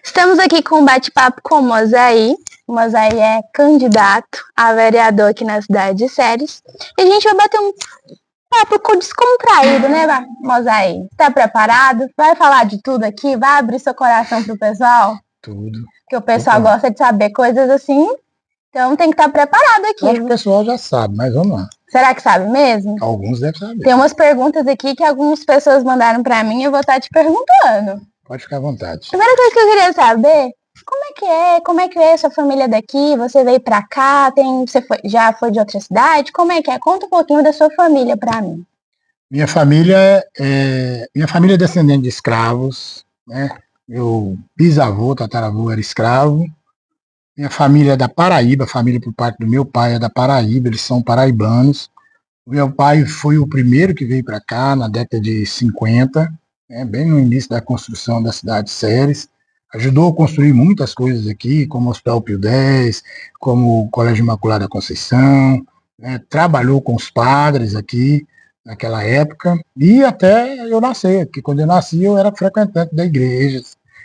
Estamos aqui com um bate-papo com o Mosaí. O Mosaí é candidato a vereador aqui na cidade de Ceres. E a gente vai bater um papo descontraído, né, Mosaí? Tá preparado? Vai falar de tudo aqui? Vai abrir seu coração pro pessoal? Tudo. Porque o pessoal gosta de saber coisas assim. Então tem que estar preparado aqui. Acho que o pessoal já sabe, mas vamos lá. Será que sabe mesmo? Alguns devem saber. Tem umas perguntas aqui que algumas pessoas mandaram pra mim e eu vou estar te perguntando. Pode ficar à vontade. Primeira coisa que eu queria saber, como é que é sua família daqui? Você veio pra cá, já foi de outra cidade? Como é que é? Conta um pouquinho da sua família pra mim. Minha família é descendente de escravos, né? Meu bisavô, tataravô era escravo. Minha família é da Paraíba, a família por parte do meu pai é da Paraíba, eles são paraibanos. O meu pai foi o primeiro que veio para cá na década de 50, né, bem no início da construção da cidade de Ceres. Ajudou a construir muitas coisas aqui, como o Hospital Pio X, como o Colégio Imaculada Conceição, né, trabalhou com os padres aqui naquela época, e até eu nascer, porque quando eu nasci eu era frequentante da igreja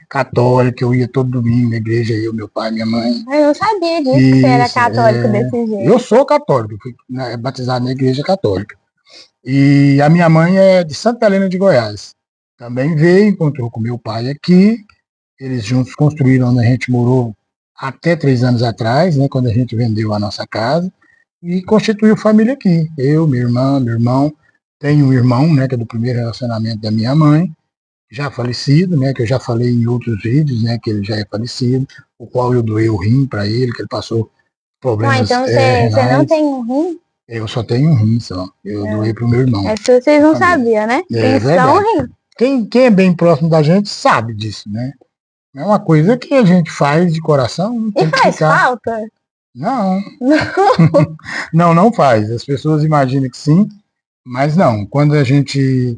católica, eu ia todo domingo na igreja, eu, meu pai, minha mãe. Eu não sabia disso, que você era católico desse jeito. Eu sou católico, fui batizado na igreja católica. E a minha mãe é de Santa Helena de Goiás. Também veio, encontrou com meu pai aqui, eles juntos construíram onde a gente morou até 3 anos atrás, né, quando a gente vendeu a nossa casa, e constituiu família aqui. Eu, minha irmã, meu irmão, tenho um irmão, né, que é do primeiro relacionamento da minha mãe, já falecido, né, que eu já falei em outros vídeos, né, que ele já é falecido, o qual eu doei o rim para ele, que ele passou problemas então você não tem um rim? Eu só tenho um rim só, eu doei para o meu irmão. Essa vocês não sabiam, né? É tem só um rim. Quem é bem próximo da gente sabe disso, né? É uma coisa que a gente faz de coração. E faz falta? Não. Não faz. As pessoas imaginam que sim, mas não. Quando a gente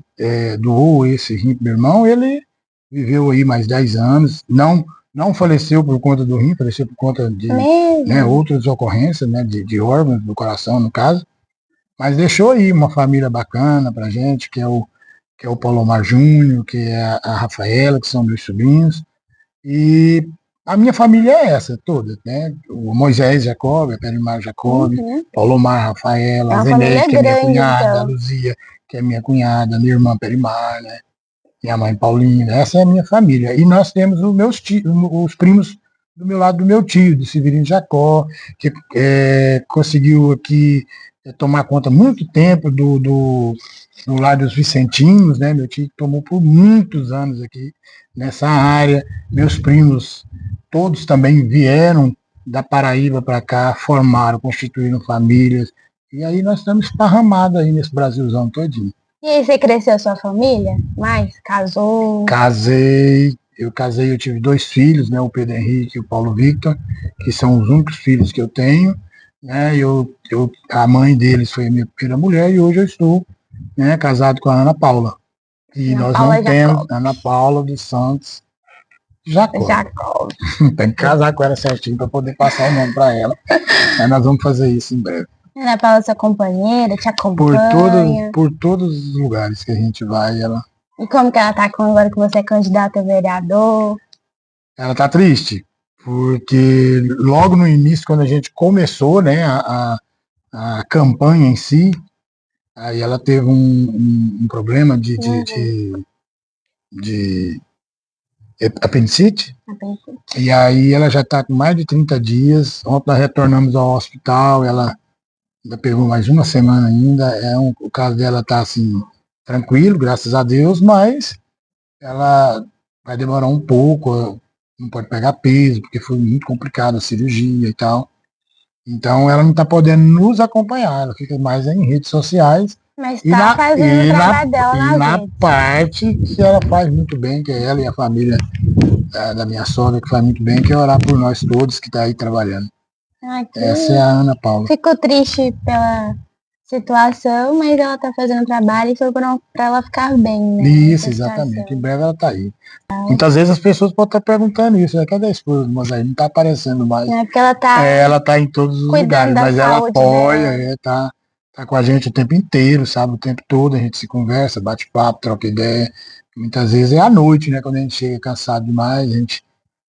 doou esse rim pro meu irmão, ele viveu aí mais 10 anos. Não faleceu por conta do rim, faleceu por conta de outras ocorrências, né, de órgãos do coração, no caso. Mas deixou aí uma família bacana pra gente, que é o Palomar Júnior, que é a Rafaela, que são meus sobrinhos. E a minha família é essa toda, né? O Moisés Jacob, a Perimar Jacob, Palomar, Rafaela, a Zenete, que é minha cunhada, então. A Luzia, que é minha cunhada, minha irmã Perimar, né? Minha mãe Paulina, essa é a minha família. E nós temos os primos do meu lado do meu tio, de Severino Jacó, que conseguiu aqui tomar conta muito tempo do lado dos Vicentinos, né? Meu tio tomou por muitos anos aqui nessa área. Meus primos todos também vieram da Paraíba para cá, formaram, constituíram famílias. E aí nós estamos esparramados aí nesse Brasilzão todinho. E aí você cresceu a sua família? Casou? Eu casei, eu tive 2 filhos, né? O Pedro Henrique e o Paulo Victor, que são os únicos filhos que eu tenho. Né, a mãe deles foi a minha primeira mulher e hoje eu estou, né, casado com a Ana Paula. E nós não temos Ana Paula dos Santos Jacob. Tem que casar com ela certinho para poder passar o nome para ela. Mas nós vamos fazer isso em breve. Ana Paula, sua companheira, te acompanha? Por todos os lugares que a gente vai, ela... E como que ela tá agora que você é candidato a vereador? Ela tá triste, porque logo no início, quando a gente começou, né, a campanha em si, aí ela teve um problema de apendicite, e aí ela já está com mais de 30 dias, ontem nós retornamos ao hospital, ela ainda pegou mais uma semana ainda, o caso dela está assim, tranquilo, graças a Deus, mas ela vai demorar um pouco, não pode pegar peso, porque foi muito complicado a cirurgia e tal. Então ela não está podendo nos acompanhar, ela fica mais em redes sociais. Mas está fazendo o trabalho dela na parte que ela faz muito bem, que é ela e a família da minha sogra, que faz muito bem, que é orar por nós todos que está aí trabalhando. Essa é a Ana Paula. Fico triste pela situação, mas ela está fazendo trabalho e foi para ela ficar bem, né? Isso, exatamente. Em breve ela está aí. Muitas vezes as pessoas podem estar perguntando isso, né? Cadê a esposa do Mosaí? Não está aparecendo mais. É porque ela está ela tá em todos os lugares, mas ela apoia, tá com a gente o tempo inteiro, sabe? O tempo todo a gente se conversa, bate papo, troca ideia. Muitas vezes é à noite, né? Quando a gente chega cansado demais, a gente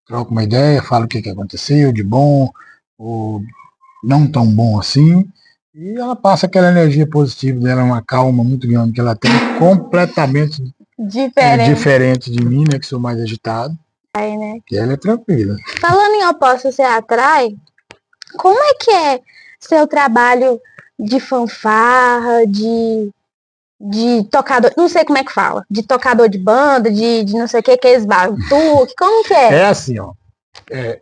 troca uma ideia, fala o que aconteceu de bom, ou não tão bom assim, e ela passa aquela energia positiva dela, uma calma muito grande que ela tem, completamente diferente de mim, né, que sou mais agitado. Aí, né? E ela é tranquila. Falando em oposto você atrai, como é que é seu trabalho de fanfarra, de tocador, não sei como é que fala, de tocador de banda, de não sei o que é batuque, como que é? É assim, ó,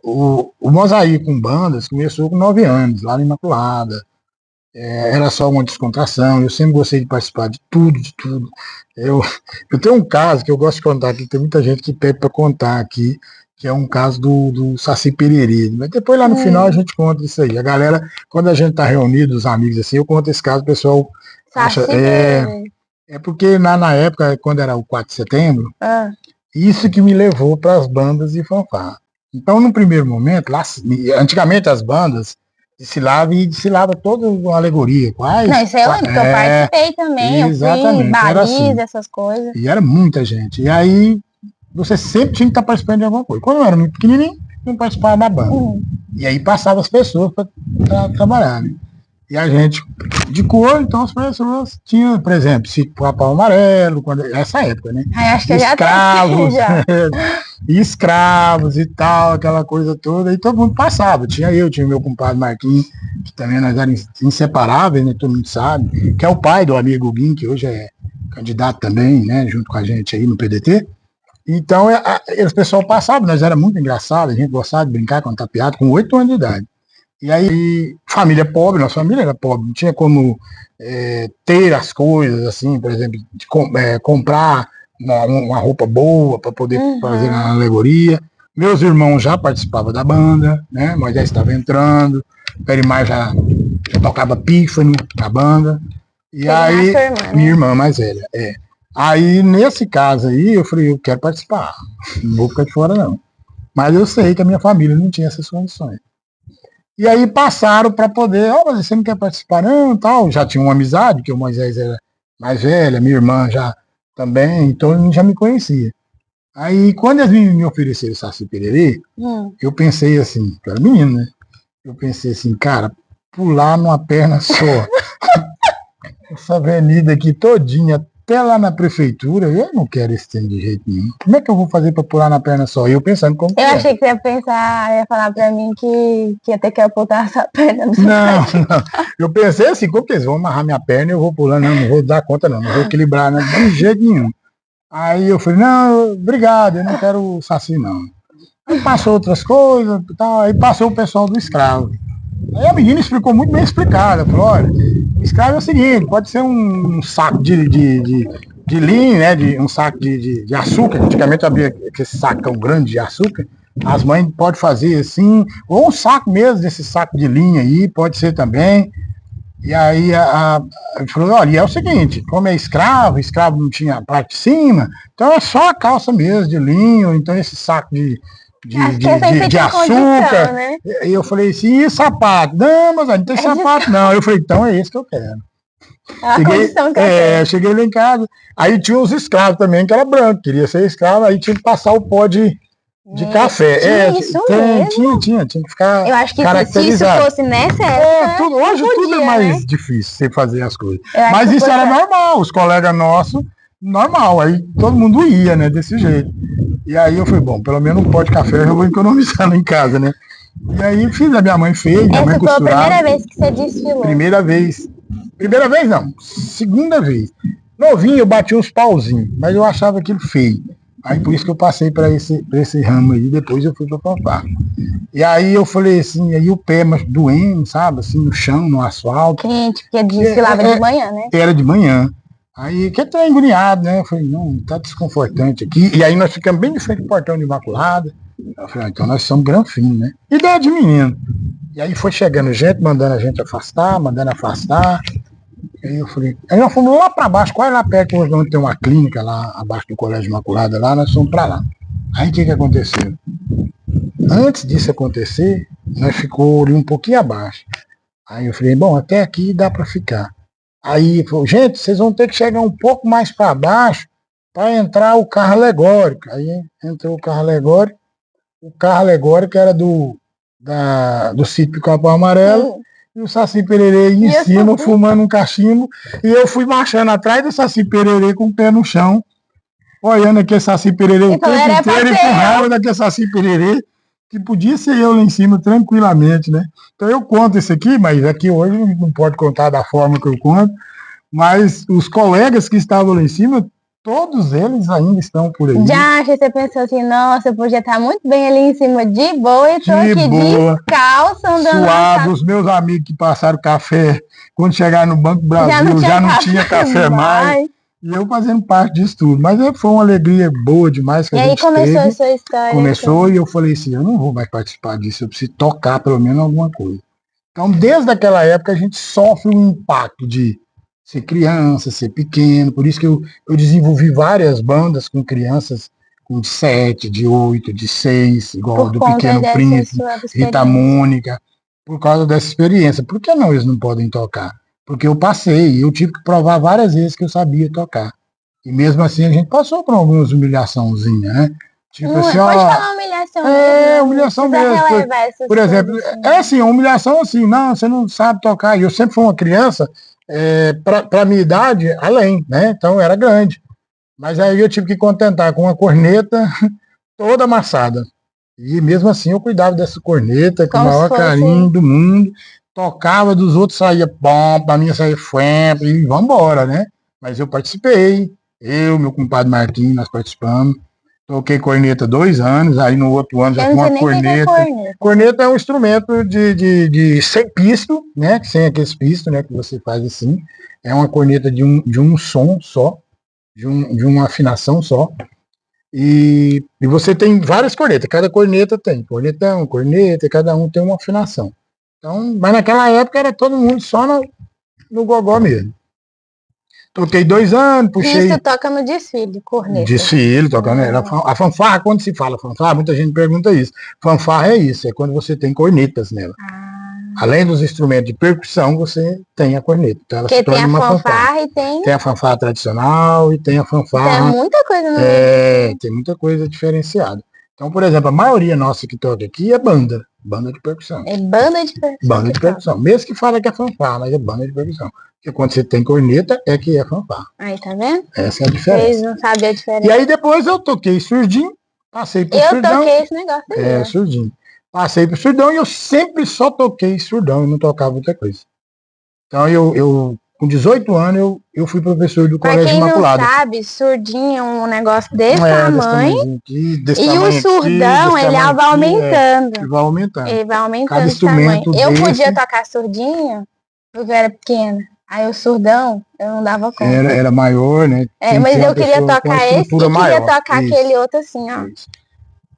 o Mosaí com bandas começou com 9 anos, lá na Imaculada. Era só uma descontração, eu sempre gostei de participar de tudo, de tudo. Eu tenho um caso que eu gosto de contar aqui, tem muita gente que pede para contar aqui, que é um caso do Saci Pererê. Mas depois lá no final a gente conta isso aí. A galera, quando a gente tá reunido, os amigos assim, eu conto esse caso, o pessoal acha. É porque na época, quando era o 4 de setembro, isso que me levou para as bandas de fanfarra. Então, no primeiro momento, lá, antigamente as bandas desfilava toda uma alegoria. Quais? Não, isso eu lembro, porque eu participei também, exatamente, eu fui, baliza, essas coisas. E era muita gente. E aí, você sempre tinha que estar participando de alguma coisa. Quando eu era muito pequenininho, eu participava da banda. E aí passava as pessoas para trabalhar, né? E a gente, de cor, então as pessoas tinham, por exemplo, Pica-Pau Amarelo, essa época, né? Ai, acho que escravos, escravos e tal, aquela coisa toda, e todo mundo passava. Tinha meu compadre Marquinhos, que também nós éramos inseparáveis, né? Todo mundo sabe, que é o pai do amigo Guim, que hoje é candidato também, né? Junto com a gente aí no PDT. Então, os pessoal passavam, nós era muito engraçado, a gente gostava de brincar com tapeado, com 8 anos de idade. E aí, família pobre, nossa família era pobre, não tinha como ter as coisas, assim, por exemplo, comprar uma roupa boa para poder fazer uma alegoria. Meus irmãos já participavam da banda, né? Moisés estava entrando, Perimar já tocava pífano na banda. E aí, irmã, né? Minha irmã mais velha, Aí, nesse caso aí, eu falei, eu quero participar, não vou ficar de fora, não. Mas eu sei que a minha família não tinha essas condições. E aí passaram para poder, mas você não quer participar não, tal. Já tinha uma amizade, porque o Moisés era mais velha, minha irmã já também, então ele já me conhecia. Aí quando eles me ofereceram o Saci Pererê, eu pensei assim, eu era menino, né? Eu pensei assim, cara, pular numa perna só. Essa avenida aqui todinha, até lá na prefeitura, eu não quero esse trem de jeito nenhum. Como é que eu vou fazer para pular na perna só? Eu pensando como eu achei que você ia falar para mim que ia ter que apontar essa perna no seu Não. Eu pensei assim, como que eles vão amarrar minha perna e eu vou pulando? Não vou dar conta não vou equilibrar de jeito nenhum. Aí eu falei, não, obrigado, eu não quero o Saci não. Aí passou outras coisas, tal, aí passou o pessoal do escravo. Aí a menina explicou muito bem explicada, falou, olha, o escravo é o seguinte, pode ser um saco de linho, né, um saco de açúcar, antigamente havia esse sacão grande de açúcar, as mães podem fazer assim, ou um saco mesmo desse saco de linha aí, pode ser também. E aí a falou, olha, é o seguinte, como é escravo não tinha a parte de cima, então é só a calça mesmo de linho, então esse saco de açúcar. Né? E eu falei assim, e sapato? Não, mas não tem sapato não. Eu falei, então é esse que eu quero. Cheguei lá em casa, aí tinha os escravos também, que era branco, queria ser escravo, aí tinha que passar o pó de café. Tinha que ficar. Eu acho que se isso fosse nessa época. Hoje tudo é mais difícil você fazer as coisas. Mas isso era normal, os colegas nossos, normal, aí todo mundo ia, né, desse jeito. E aí eu falei, bom, pelo menos um pó de café eu vou economizar lá em casa, né? E aí fiz, a minha mãe fez, minha mãe costurava. Essa foi a primeira vez que você desfilou? Primeira vez. Primeira vez não, segunda vez. Novinho eu bati uns pauzinhos, mas eu achava aquilo feio. Aí por isso que eu passei para esse ramo aí, depois eu fui para fanfarra. E aí eu falei assim, aí o pé doendo, sabe, assim, no chão, no asfalto. Quente, porque desfilava de manhã, né? Era de manhã. Aí que tá agoniado, né? Eu falei, não, tá desconfortante aqui. E aí nós ficamos bem de frente do portão de Imaculada. Eu falei, então nós somos granfinos, né? Ideia de menino. E aí foi chegando gente, mandando a gente afastar, mandando afastar. Aí eu falei, aí nós fomos lá para baixo, quase lá perto, onde tem uma clínica lá abaixo do Colégio Imaculada, lá nós fomos para lá. Aí o que aconteceu? Antes disso acontecer, nós ficou ali um pouquinho abaixo. Aí eu falei, bom, até aqui dá para ficar. Aí falou, gente, vocês vão ter que chegar um pouco mais para baixo para entrar o carro alegórico. Aí entrou o carro alegórico, o carro alegórico era do sítio Capão Amarelo, Sim. e o Saci Pererê ia em cima, fumando um cachimbo, e eu fui marchando atrás do Saci Pererê com o pé no chão, olhando aquele Saci Pererê o tempo inteiro e com raiva daquele Saci Pererê, que podia ser eu lá em cima tranquilamente, né? Então eu conto isso aqui, mas aqui hoje não pode contar da forma que eu conto, mas os colegas que estavam lá em cima, todos eles ainda estão por aí. Já você pensou assim, nossa, eu podia estar muito bem ali em cima de boa e tô aqui boa, descalço, andando suado. Os meus amigos que passaram café, quando chegaram no Banco do Brasil, já não tinha café mais. E eu fazendo parte disso tudo. Mas foi uma alegria boa demais que a gente teve. E aí começou a sua história? Começou e eu falei assim, eu não vou mais participar disso, eu preciso tocar pelo menos alguma coisa. Então, desde aquela época, a gente sofre um impacto de ser criança, ser pequeno. Por isso que eu desenvolvi várias bandas com crianças de 7, de 8, de 6, igual do Pequeno Príncipe, Rita Mônica, por causa dessa experiência. Por que não eles não podem tocar? Porque eu passei, eu tive que provar várias vezes que eu sabia tocar. E mesmo assim a gente passou por algumas humilhaçãozinhas, né? Tipo assim, pode falar humilhação. Humilhação mesmo. Por exemplo, assim, humilhação assim, não, você não sabe tocar. E eu sempre fui uma criança, para minha idade, além, né? Então eu era grande. Mas aí eu tive que contentar com uma corneta toda amassada. E mesmo assim eu cuidava dessa corneta com o maior carinho do mundo. Tocava, dos outros saía bom, pra mim saía fuempo, e vambora, né? Mas eu participei, meu compadre Marquinhos, nós participamos. Toquei corneta 2 anos, aí no outro ano já foi uma corneta. Corneta é um instrumento sem pisto, né? Sem aqueles pistos, né? Que você faz assim. É uma corneta de um som só, de uma afinação só. E você tem várias cornetas, cada corneta tem cornetão, corneta, cada um tem uma afinação. Então, mas naquela época era todo mundo só no gogó mesmo. Toquei 2 anos, puxei. Isso toca no desfile, corneta. Desfile, tocando. A fanfarra, quando se fala fanfarra, muita gente pergunta isso. Fanfarra é isso, é quando você tem cornetas nela. Além dos instrumentos de percussão, você tem a corneta. Então ela se torna uma fanfarra. E tem a fanfarra tradicional e tem a fanfarra. Tem muita coisa no meio. Tem muita coisa diferenciada. Então, por exemplo, a maioria nossa que toca aqui é banda de percussão. É banda de percussão. Banda de percussão. Mesmo que fala que é fanfarra, mas é banda de percussão. Porque quando você tem corneta, é que é fanfarra. Aí, tá vendo? Essa é a diferença. Vocês não sabem a diferença. E aí depois eu toquei surdinho, passei pro surdão. Eu toquei esse negócio aí. Surdinho. Passei pro surdão e eu sempre só toquei surdão, eu não tocava outra coisa. Então eu com 18 anos, eu fui professor do Colégio Imaculado. Pra quem não sabe, surdinho é um negócio desse tamanho. Desse e tamanho o surdão, ele vai aumentando. Ele vai aumentando. Ele vai aumentando Cada instrumento de tamanho. Eu podia tocar surdinho, porque eu era pequena. Aí o surdão, eu não dava conta. Era maior, né? Mas eu queria tocar esse e queria tocar aquele outro assim, ó. Isso.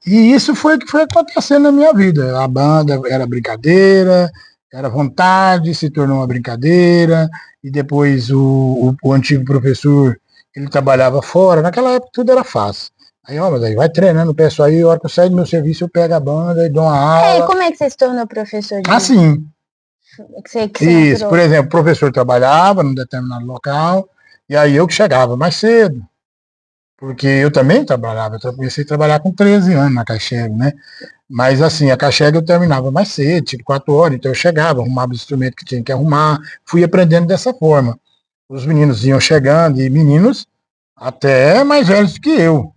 E isso foi o que foi acontecendo na minha vida. A banda era brincadeira, era vontade, se tornou uma brincadeira, e depois o antigo professor, ele trabalhava fora, naquela época tudo era fácil. Aí, mas aí vai treinando o pessoal aí, a hora que eu saio do meu serviço, eu pego a banda e dou uma aula. E como é que você se tornou professor de assim. Que isso, por exemplo, o professor trabalhava num determinado local, e aí eu que chegava mais cedo. Porque eu também trabalhava, eu comecei a trabalhar com 13 anos na Caixega, né? Mas assim, a Caixega eu terminava mais cedo, tipo 4 horas, então eu chegava, arrumava os instrumentos que tinha que arrumar, fui aprendendo dessa forma. Os meninos iam chegando, e meninos até mais velhos que eu.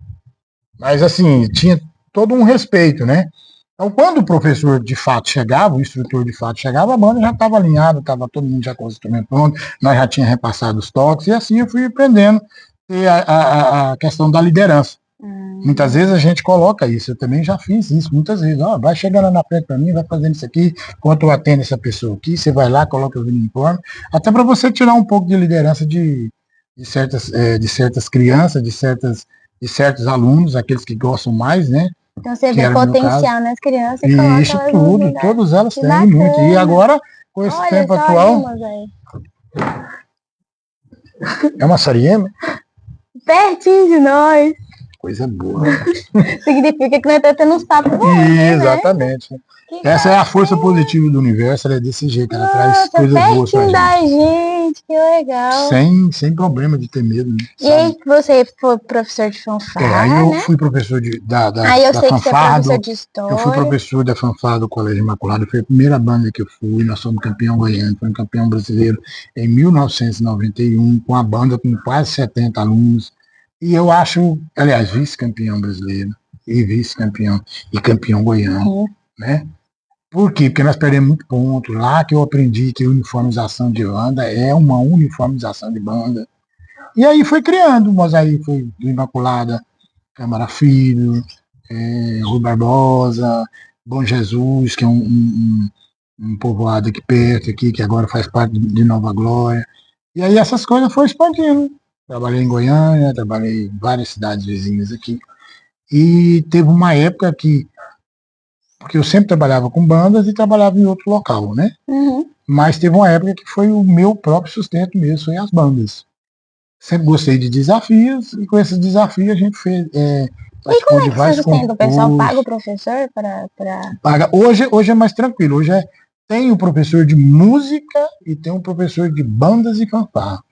Mas assim, tinha todo um respeito, né? Então quando o professor de fato chegava, o instrutor de fato chegava, a banda já estava alinhada, estava todo mundo já com os instrumentos prontos, nós já tínhamos repassado os toques, e assim eu fui aprendendo a questão da liderança. Muitas vezes a gente coloca isso, eu também já fiz isso, muitas vezes, vai chegando na frente para mim, vai fazendo isso aqui, enquanto eu atendo essa pessoa aqui, você vai lá, coloca o uniforme, até para você tirar um pouco de liderança de certas crianças, de certos alunos, aqueles que gostam mais, né? Então você vê potencial nas crianças e coloca isso tudo, todas elas têm muito. E agora, com esse tempo atual... É uma Sariema? Pertinho de nós. Coisa boa. Significa que nós estamos tendo uns papos bons, exatamente. Né? Essa é a força positiva do universo, ela é desse jeito, ela traz coisas boas pra gente. Que legal. Sem problema de ter medo, né? E aí você foi professor de fanfarra, aí eu né? fui professor Aí eu da sei que você é fanfarra professor de eu fui história. professor da fanfarra do Colégio Imaculado, foi a primeira banda que eu fui, nós fomos campeão goiano, fomos campeão brasileiro em 1991, com a banda com quase 70 alunos, e eu acho, aliás, vice-campeão brasileiro, e vice-campeão, e campeão goiano, né? Por quê? Porque nós perdemos muito ponto. Lá que eu aprendi que uniformização de banda é uma uniformização de banda. E aí foi criando, mas aí foi do Imaculada, Câmara Filho, Rui Barbosa, Bom Jesus, que é um povoado aqui perto, aqui, que agora faz parte de Nova Glória. E aí essas coisas foram expandindo. Trabalhei em Goiânia, trabalhei em várias cidades vizinhas aqui. E teve uma época que, porque eu sempre trabalhava com bandas e trabalhava em outro local, né? Mas teve uma época que foi o meu próprio sustento mesmo, foi as bandas. Sempre gostei de desafios e com esses desafios a gente fez, E participou como é de que você vários sustenta? O pessoal concursos. paga o professor para... Paga. Hoje é mais tranquilo. Hoje tem o professor de música e tem o professor de bandas e fanfarra.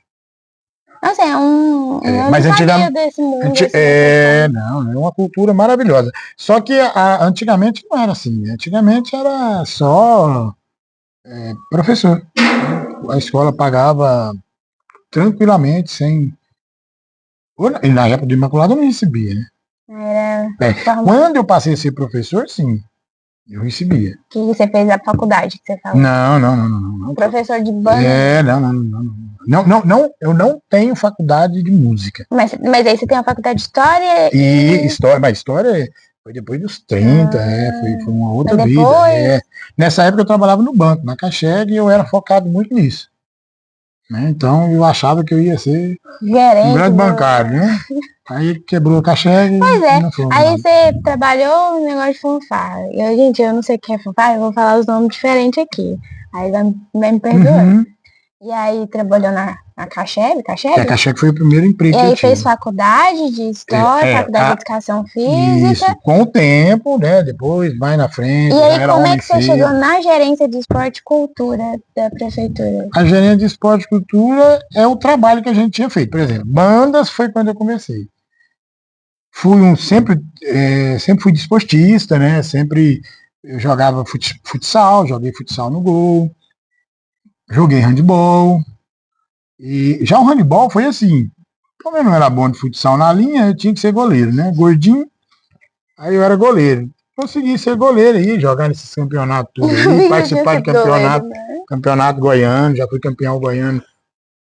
Nossa, eu Mas não sabia antigamente, desse mundo. Assim, não, é uma cultura maravilhosa. Só que antigamente não era assim. Né? Antigamente era só professor. A escola pagava tranquilamente, sem. E na época do Imaculado eu não recebia, né? Quando eu passei a ser professor, sim, eu recebia. Que você fez a faculdade, que você falou? Não. Professor de banda? Não, eu não tenho faculdade de música. Mas aí você tem a faculdade de história História, mas história foi depois dos 30, foi uma outra vida. Nessa época eu trabalhava no banco, na Caixeg, e eu era focado muito nisso. Né? Então eu achava que eu ia ser gerente, um grande bancário, né? Aí quebrou a Caixeg. Pois é, aí você trabalhou no negócio de fanfarra. Gente, eu não sei o que é fanfarra, eu vou falar os nomes diferentes aqui. Aí vai me perdoando. E aí trabalhou na Caixeb? A Caixeb foi o primeiro emprego que eu tive. E aí aí fez faculdade de História, faculdade de Educação Física. Isso, com o tempo, né? Depois, mais na frente. E aí como é que você chegou na gerência de esporte e cultura da prefeitura? A gerência de esporte e cultura é o trabalho que a gente tinha feito. Por exemplo, bandas foi quando eu comecei. Sempre fui desportista, né? Sempre eu jogava futsal, joguei futsal no gol, joguei handebol. E já o handebol foi assim, como eu não era bom de futsal na linha, eu tinha que ser goleiro, né? Gordinho, aí eu era goleiro. Consegui ser goleiro aí, jogar nesses campeonatos tudo aí, participar de campeonato goiano, já fui campeão goiano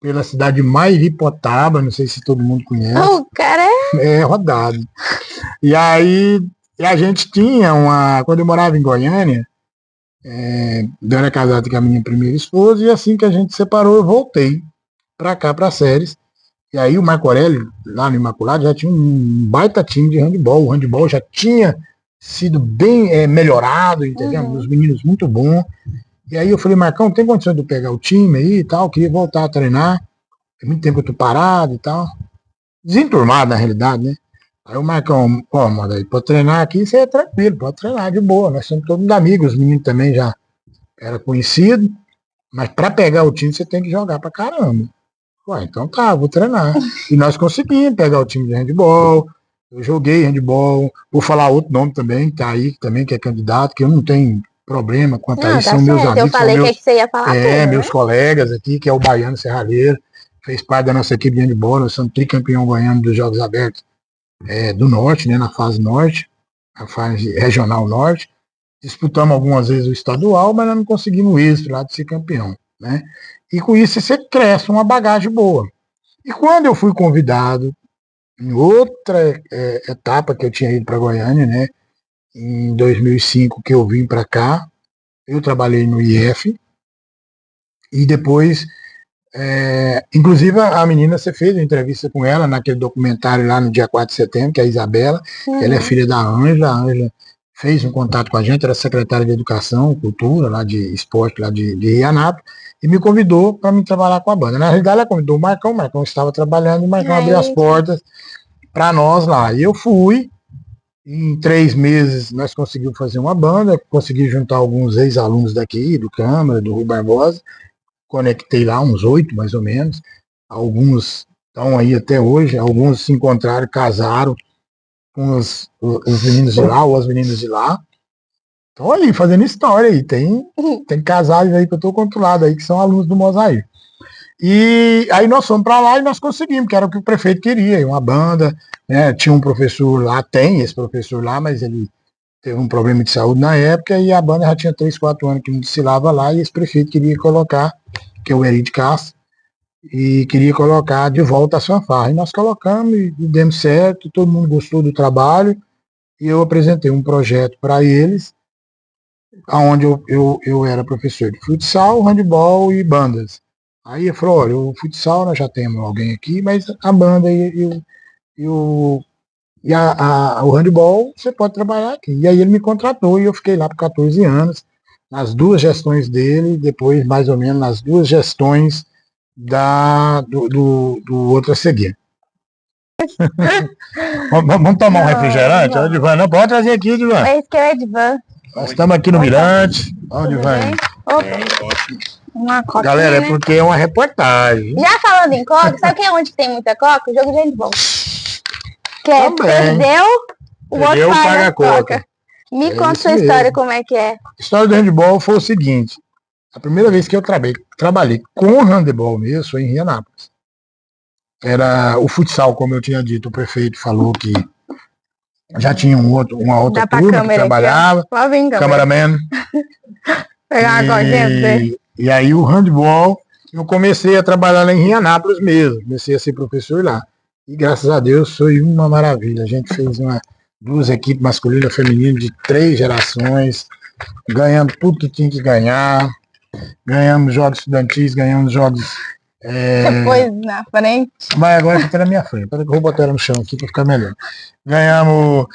pela cidade de Mairipotaba, não sei se todo mundo conhece. O cara é rodado. E aí a gente tinha quando eu morava em Goiânia, eu era casado com a minha primeira esposa, e assim que a gente separou, eu voltei para cá, para Séries. E aí o Marco Aurélio, lá no Imaculado, já tinha um baita time de handebol. O handebol já tinha sido bem melhorado, entendeu? Os meninos muito bons. E aí eu falei, Marcão, tem condição de eu pegar o time aí e tal? Queria voltar a treinar. Tem muito tempo que eu tô parado e tal. Desenturmado, na realidade, né? Aí o Marcão, mano, aí pra treinar aqui, você é tranquilo, pode treinar de boa. Nós somos todos amigos, os meninos também já eram conhecidos. Mas para pegar o time, você tem que jogar pra caramba. Ué, então tá, vou treinar. E nós conseguimos pegar o time de handebol. Eu joguei handebol. Vou falar outro nome também, que tá aí, também, que é candidato, que eu não tenho problema quanto a isso. São meus amigos. Eu falei são meus, que você ia falar tudo, meus colegas aqui, que é o Baiano Serralheiro. Fez parte da nossa equipe de handebol. Nós somos tricampeão goiano dos Jogos Abertos do Norte, né, na fase Norte, a fase regional Norte. Disputamos algumas vezes o estadual, mas nós não conseguimos o êxito lá de ser campeão, né? E com isso você cresce uma bagagem boa. E quando eu fui convidado, em outra etapa que eu tinha ido para Goiânia, né? Em 2005 que eu vim para cá, eu trabalhei no IF, e depois, inclusive a menina, você fez uma entrevista com ela naquele documentário lá no dia 4 de setembro, que é a Isabela, ela é filha da Ângela, a Ângela fez um contato com a gente, era secretária de Educação, Cultura, lá de Esporte, lá de Rianápolis, e me convidou para me trabalhar com a banda. Na realidade, ela convidou o Marcão estava trabalhando, e o Marcão abriu as portas para nós lá. E eu fui, em 3 meses nós conseguimos fazer uma banda, consegui juntar alguns ex-alunos daqui, do Câmara, do Rui Barbosa, conectei lá, uns 8 mais ou menos. Alguns estão aí até hoje, alguns se encontraram, casaram com os meninos de lá ou as meninas de lá. Estão aí fazendo história aí. Tem casais aí que eu estou controlado aí, que são alunos do Mosair. E aí nós fomos para lá e nós conseguimos, que era o que o prefeito queria, uma banda, né? Tinha um professor lá, tem esse professor lá, mas ele teve um problema de saúde na época e a banda já tinha 3, 4 anos que não desfilava lá e esse prefeito queria colocar, que é o Eri de Castro, e queria colocar de volta a fanfarra. E nós colocamos e demos certo, todo mundo gostou do trabalho e eu apresentei um projeto para eles, onde eu era professor de futsal, handebol e bandas. Aí ele falou, olha, o futsal nós já temos alguém aqui, mas a banda o handebol você pode trabalhar aqui. E aí ele me contratou e eu fiquei lá por 14 anos, nas 2 gestões dele, depois mais ou menos nas 2 gestões do outro a seguir. Vamos tomar um refrigerante? Ó, Edivan, não pode trazer aqui, Edivan. Esse que é o Edivan. Nós estamos aqui no Mirante. Onde vai? Uma coca. Galera, é porque é uma reportagem. Já falando em coca, sabe que é onde tem muita coca? O jogo de handball. Que é, perdeu, o outro paga a coca. Me conta sua história, como é que é. A história do handball foi o seguinte. A primeira vez que eu trabalhei com handebol mesmo foi em Rianápolis. Era o futsal, como eu tinha dito, o prefeito falou que já tinha uma outra turma que trabalhava, cameraman. Pegar uma coquinha. E aí o handball, eu comecei a trabalhar lá em Rianápolis mesmo, comecei a ser professor lá. E graças a Deus foi uma maravilha. A gente fez 2 equipes masculina e feminina de 3 gerações, ganhamos tudo que tinha que ganhar, ganhamos jogos estudantis, ganhamos jogos... Depois na frente. Mas agora fica na minha frente. Peraí que eu vou botar ela no chão aqui para ficar melhor. Ganhamos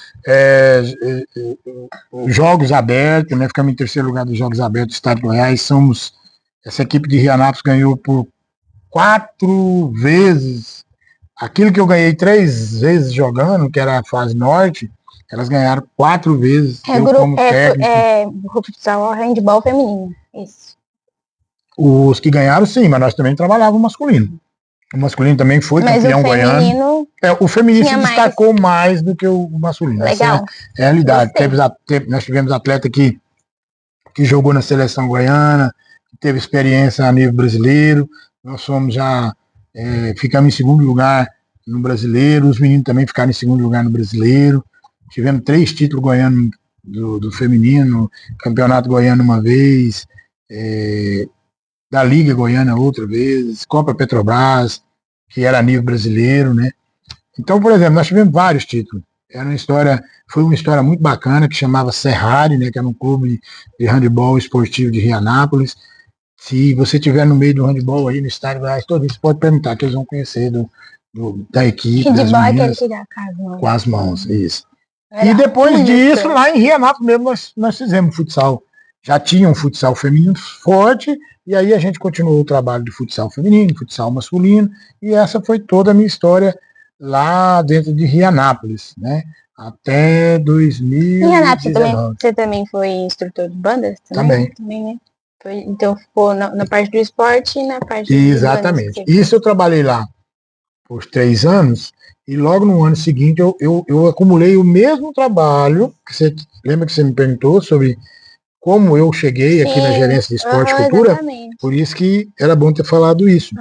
jogos abertos, né? Ficamos em 3º lugar dos Jogos Abertos do Estado de Goiás. Essa equipe de Rianápolis ganhou por 4 vezes. Aquilo que eu ganhei 3 vezes jogando, que era a fase norte, elas ganharam 4 vezes. Grupo futsal, handball feminino. Isso. Os que ganharam, sim, mas nós também trabalhávamos o masculino. O masculino também foi campeão goiano. O feminino se destacou mais do que o masculino. Legal. Essa é a realidade. Nós tivemos atleta que jogou na seleção goiana, que teve experiência a nível brasileiro. Nós ficamos em 2º lugar no brasileiro, os meninos também ficaram em 2º lugar no brasileiro. Tivemos 3 títulos goianos do feminino, campeonato goiano uma vez, da Liga Goiana outra vez, Copa Petrobras, que era a nível brasileiro, né? Então, por exemplo, nós tivemos vários títulos. Foi uma história muito bacana, que chamava Serrari, né, que era um clube de handebol esportivo de Rianápolis. Se você estiver no meio do handebol aí no estádio, todo isso pode perguntar, que eles vão conhecer da equipe, das meninas, com as mãos, isso. E depois disso, lá em Rianápolis mesmo, nós fizemos futsal. Já tinha um futsal feminino forte, e aí a gente continuou o trabalho de futsal feminino, futsal masculino, e essa foi toda a minha história lá dentro de Rianápolis, né? Até 2019. Em Rianápolis você também foi instrutor de bandas? Também, né? Então ficou na parte do esporte e na parte Exatamente. Isso eu trabalhei lá por 3 anos, e logo no ano seguinte eu acumulei o mesmo trabalho, que você lembra que você me perguntou sobre como eu cheguei aqui na gerência de esporte e cultura, exatamente. Por isso que era bom ter falado isso.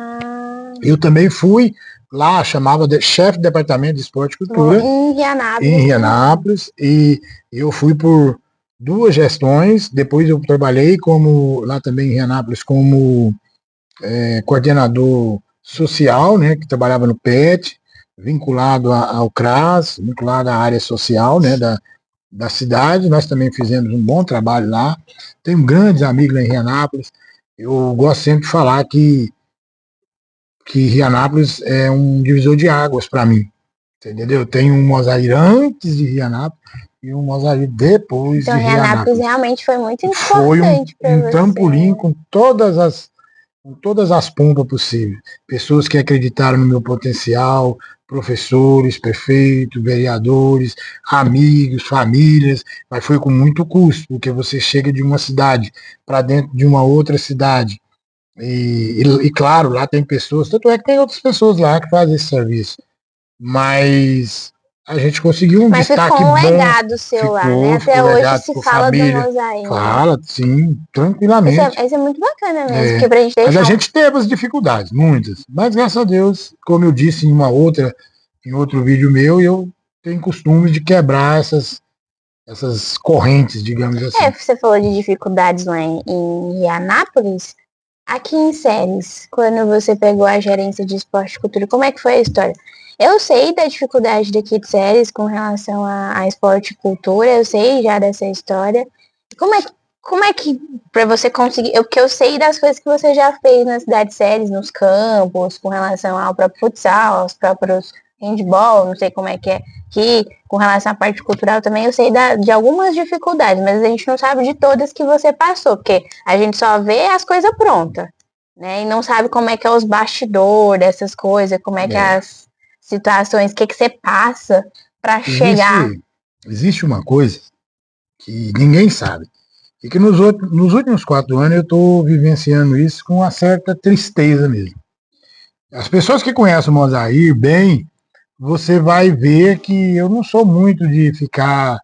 Eu também fui lá, chamava de chefe de departamento de esporte e cultura em Rianápolis, e eu fui por 2 gestões, depois eu trabalhei lá também em Rianápolis como coordenador social, né, que trabalhava no PET, vinculado ao CRAS, vinculado à área social, né, da cidade. Nós também fizemos um bom trabalho lá. Tenho grandes amigos lá em Rianápolis. Eu gosto sempre de falar que Rianápolis é um divisor de águas para mim. Entendeu? Tem um Mosair antes de Rianápolis e um Mosair depois de Rianápolis. Então Rianápolis realmente foi muito importante para você. Foi um trampolim com todas as pompas possíveis. Pessoas que acreditaram no meu potencial, professores, prefeitos, vereadores, amigos, famílias, mas foi com muito custo, porque você chega de uma cidade para dentro de uma outra cidade, E claro, lá tem pessoas, tanto é que tem outras pessoas lá que fazem esse serviço. Mas a gente conseguiu um Mas ficou destaque um bom. legado seu lá, né? Ficou Até hoje legado, se ficou fala do família. Mosaí, né? Fala, sim, tranquilamente. Isso é muito bacana mesmo, porque pra gente Mas a deixar gente teve as dificuldades, muitas. Mas graças a Deus, como eu disse em outro vídeo meu, eu tenho costume de quebrar essas correntes, digamos assim. você falou de dificuldades lá em Anápolis. Aqui em Séries, quando você pegou a gerência de esporte e cultura, como é que foi a história? Eu sei da dificuldade daqui de Séries com relação a esporte e cultura, eu sei já dessa história. Como é, como é que, pra você conseguir, porque eu sei das coisas que você já fez na cidade de Séries, nos campos, com relação ao próprio futsal, aos próprios handball, não sei como é que é aqui, com relação à parte cultural também, eu sei de algumas dificuldades, mas a gente não sabe de todas que você passou, porque a gente só vê as coisas prontas, né? E não sabe como é que é os bastidores dessas coisas, como é que é as situações, o que que você passa para chegar. Existe uma coisa que ninguém sabe. E que nos últimos 4 anos eu estou vivenciando isso com uma certa tristeza mesmo. As pessoas que conhecem o Mosair bem, você vai ver que eu não sou muito de ficar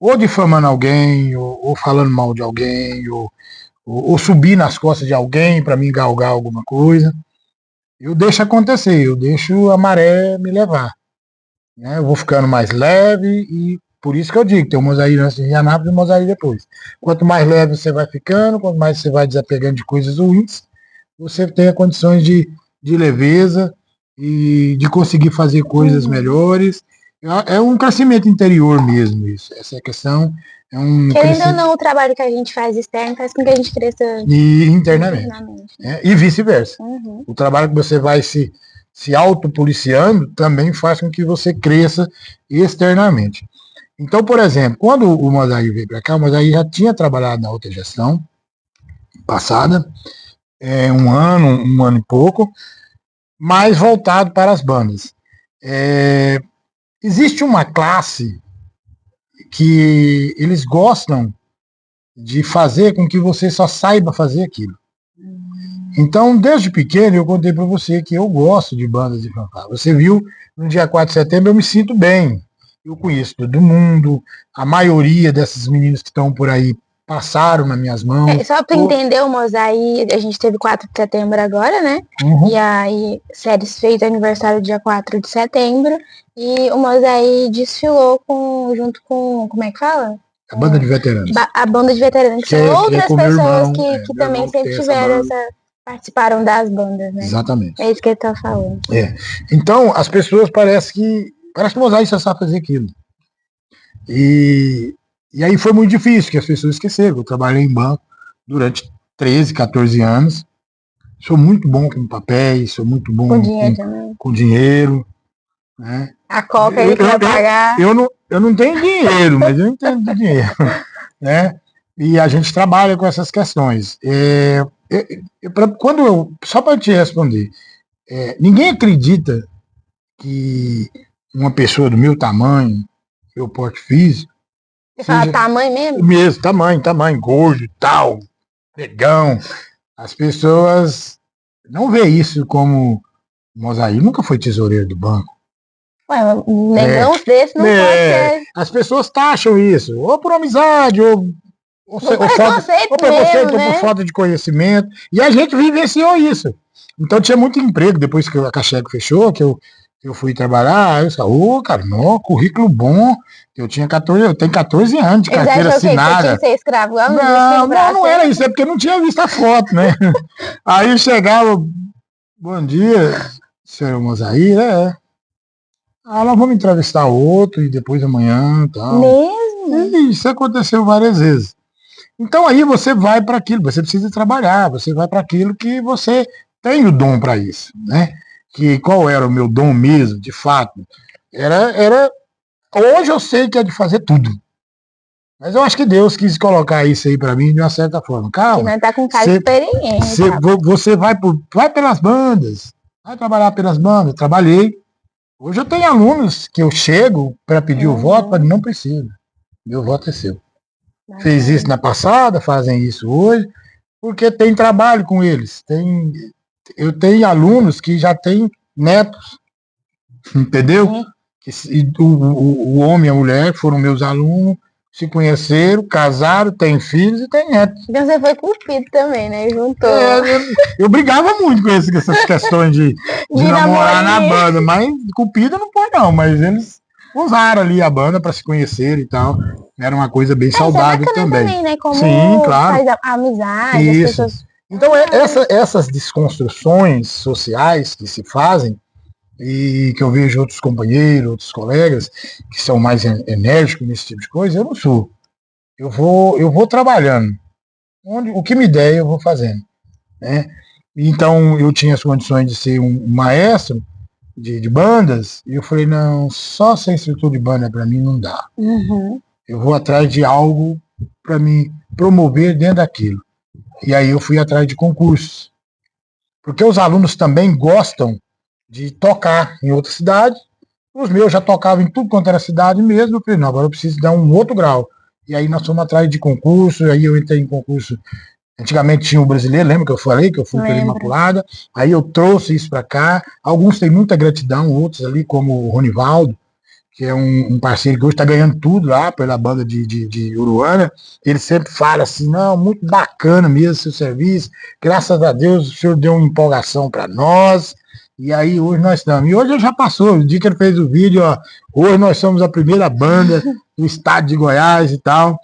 ou difamando alguém, ou falando mal de alguém, ou subir nas costas de alguém para me galgar alguma coisa. Eu deixo acontecer, eu deixo a maré me levar. Né? Eu vou ficando mais leve e por isso que eu digo, tem o Mosair antes de Anápolis e o Mosair depois. Quanto mais leve você vai ficando, quanto mais você vai desapegando de coisas ruins, você tem condições de leveza e de conseguir fazer coisas melhores. É um crescimento interior mesmo isso. Essa é a questão. É um Querendo ou não, o trabalho que a gente faz externo faz com que a gente cresça internamente. Né? E vice-versa. O trabalho que você vai se autopoliciando também faz com que você cresça externamente. Então, por exemplo, quando o Mosair veio para cá, o Mosair já tinha trabalhado na outra gestão passada, um ano e pouco, mais voltado para as bandas. Existe uma classe que eles gostam de fazer com que você só saiba fazer aquilo. Então, desde pequeno, eu contei para você que eu gosto de bandas de fanfarra. Você viu, no dia 4 de setembro, eu me sinto bem. Eu conheço todo mundo, a maioria desses meninos que estão por aí passaram nas minhas mãos. Só para entender, o Mosaí, a gente teve 4 de setembro agora, né? E aí, Séries fez aniversário dia 4 de setembro. E o Mosaí desfilou junto com, como é que fala? A banda de veteranos. A banda de veteranos, que são outras pessoas que também sempre tiveram participaram das bandas, né? Exatamente. É isso que ele tá falando. Então, as pessoas parece que o Mosaí só sabe fazer aquilo. E aí foi muito difícil, porque as pessoas esqueceram. Eu trabalhei em banco durante 13, 14 anos. Sou muito bom com papéis, sou muito bom com dinheiro. Né? A coca ele quer pagar. Eu não tenho dinheiro, mas eu entendo de dinheiro. Né? E a gente trabalha com essas questões. Só para te responder, ninguém acredita que uma pessoa do meu tamanho, meu porte físico. Você fala tamanho mesmo? Mesmo, tamanho, gordo e tal, negão. As pessoas não veem isso como. Mosair nunca foi tesoureiro do banco. Ué, um negão desse não pode ser. As pessoas taxam isso, ou por amizade, ou preconceito, ou por falta de conhecimento. E a gente vivenciou isso. Então tinha muito emprego, depois que a Cacheco fechou, que eu fui trabalhar, eu disse, cara, não, currículo bom. Eu tenho 14 anos de carteira assinada. Você tinha que ser escravo? Não era isso, é porque eu não tinha visto a foto, né? Aí chegava, bom dia, senhor Mosair, nós vamos entrevistar outro e depois amanhã e tal. Mesmo? E isso aconteceu várias vezes. Então aí você vai para aquilo, você precisa trabalhar, você vai para aquilo que você tem o dom para isso, né? Que qual era o meu dom mesmo, de fato? Hoje eu sei que é de fazer tudo. Mas eu acho que Deus quis colocar isso aí para mim de uma certa forma. Calma. Você tá com cara de experiência. Você vai pelas bandas, vai trabalhar pelas bandas. Trabalhei. Hoje eu tenho alunos que eu chego para pedir o voto, mas não precisa. Meu voto é seu. Fez isso na passada, fazem isso hoje. porque tem trabalho com eles. Eu tenho alunos que já têm netos, entendeu? O homem e a mulher foram meus alunos, se conheceram, casaram, têm filhos e têm netos. Então você foi cupido também, né? Juntou. Eu brigava muito com essas questões de namorar na banda, mas cupido não foi não, mas eles usaram ali a banda para se conhecer e tal. Era uma coisa bem saudável também, né? Como sim, claro. faz a amizade, isso. As pessoas... Então essas desconstruções sociais que se fazem, e que eu vejo outros companheiros, outros colegas que são mais enérgicos nesse tipo de coisa, eu não sou. Eu vou trabalhando. O que me der, eu vou fazendo. Né? Então, eu tinha as condições de ser um maestro de bandas, e eu falei, não, só ser instrutor de banda para mim não dá. Uhum. Eu vou atrás de algo para me promover dentro daquilo. E aí eu fui atrás de concursos. Porque os alunos também gostam de tocar em outra cidade. Os meus já tocavam em tudo quanto era cidade mesmo. Eu falei, não, agora eu preciso dar um outro grau. E aí nós fomos atrás de concurso, aí eu entrei em concurso. Antigamente tinha o brasileiro, lembra que eu falei que eu fui pela Imaculada? Aí eu trouxe isso para cá. Alguns têm muita gratidão, outros ali, como o Ronivaldo, que é um parceiro que hoje está ganhando tudo lá pela banda de Uruana. Ele sempre fala assim, não, muito bacana mesmo seu serviço. Graças a Deus o senhor deu uma empolgação para nós. E aí hoje nós estamos. E hoje já passou, o dia que ele fez o vídeo, ó, hoje nós somos a primeira banda do estado de Goiás e tal.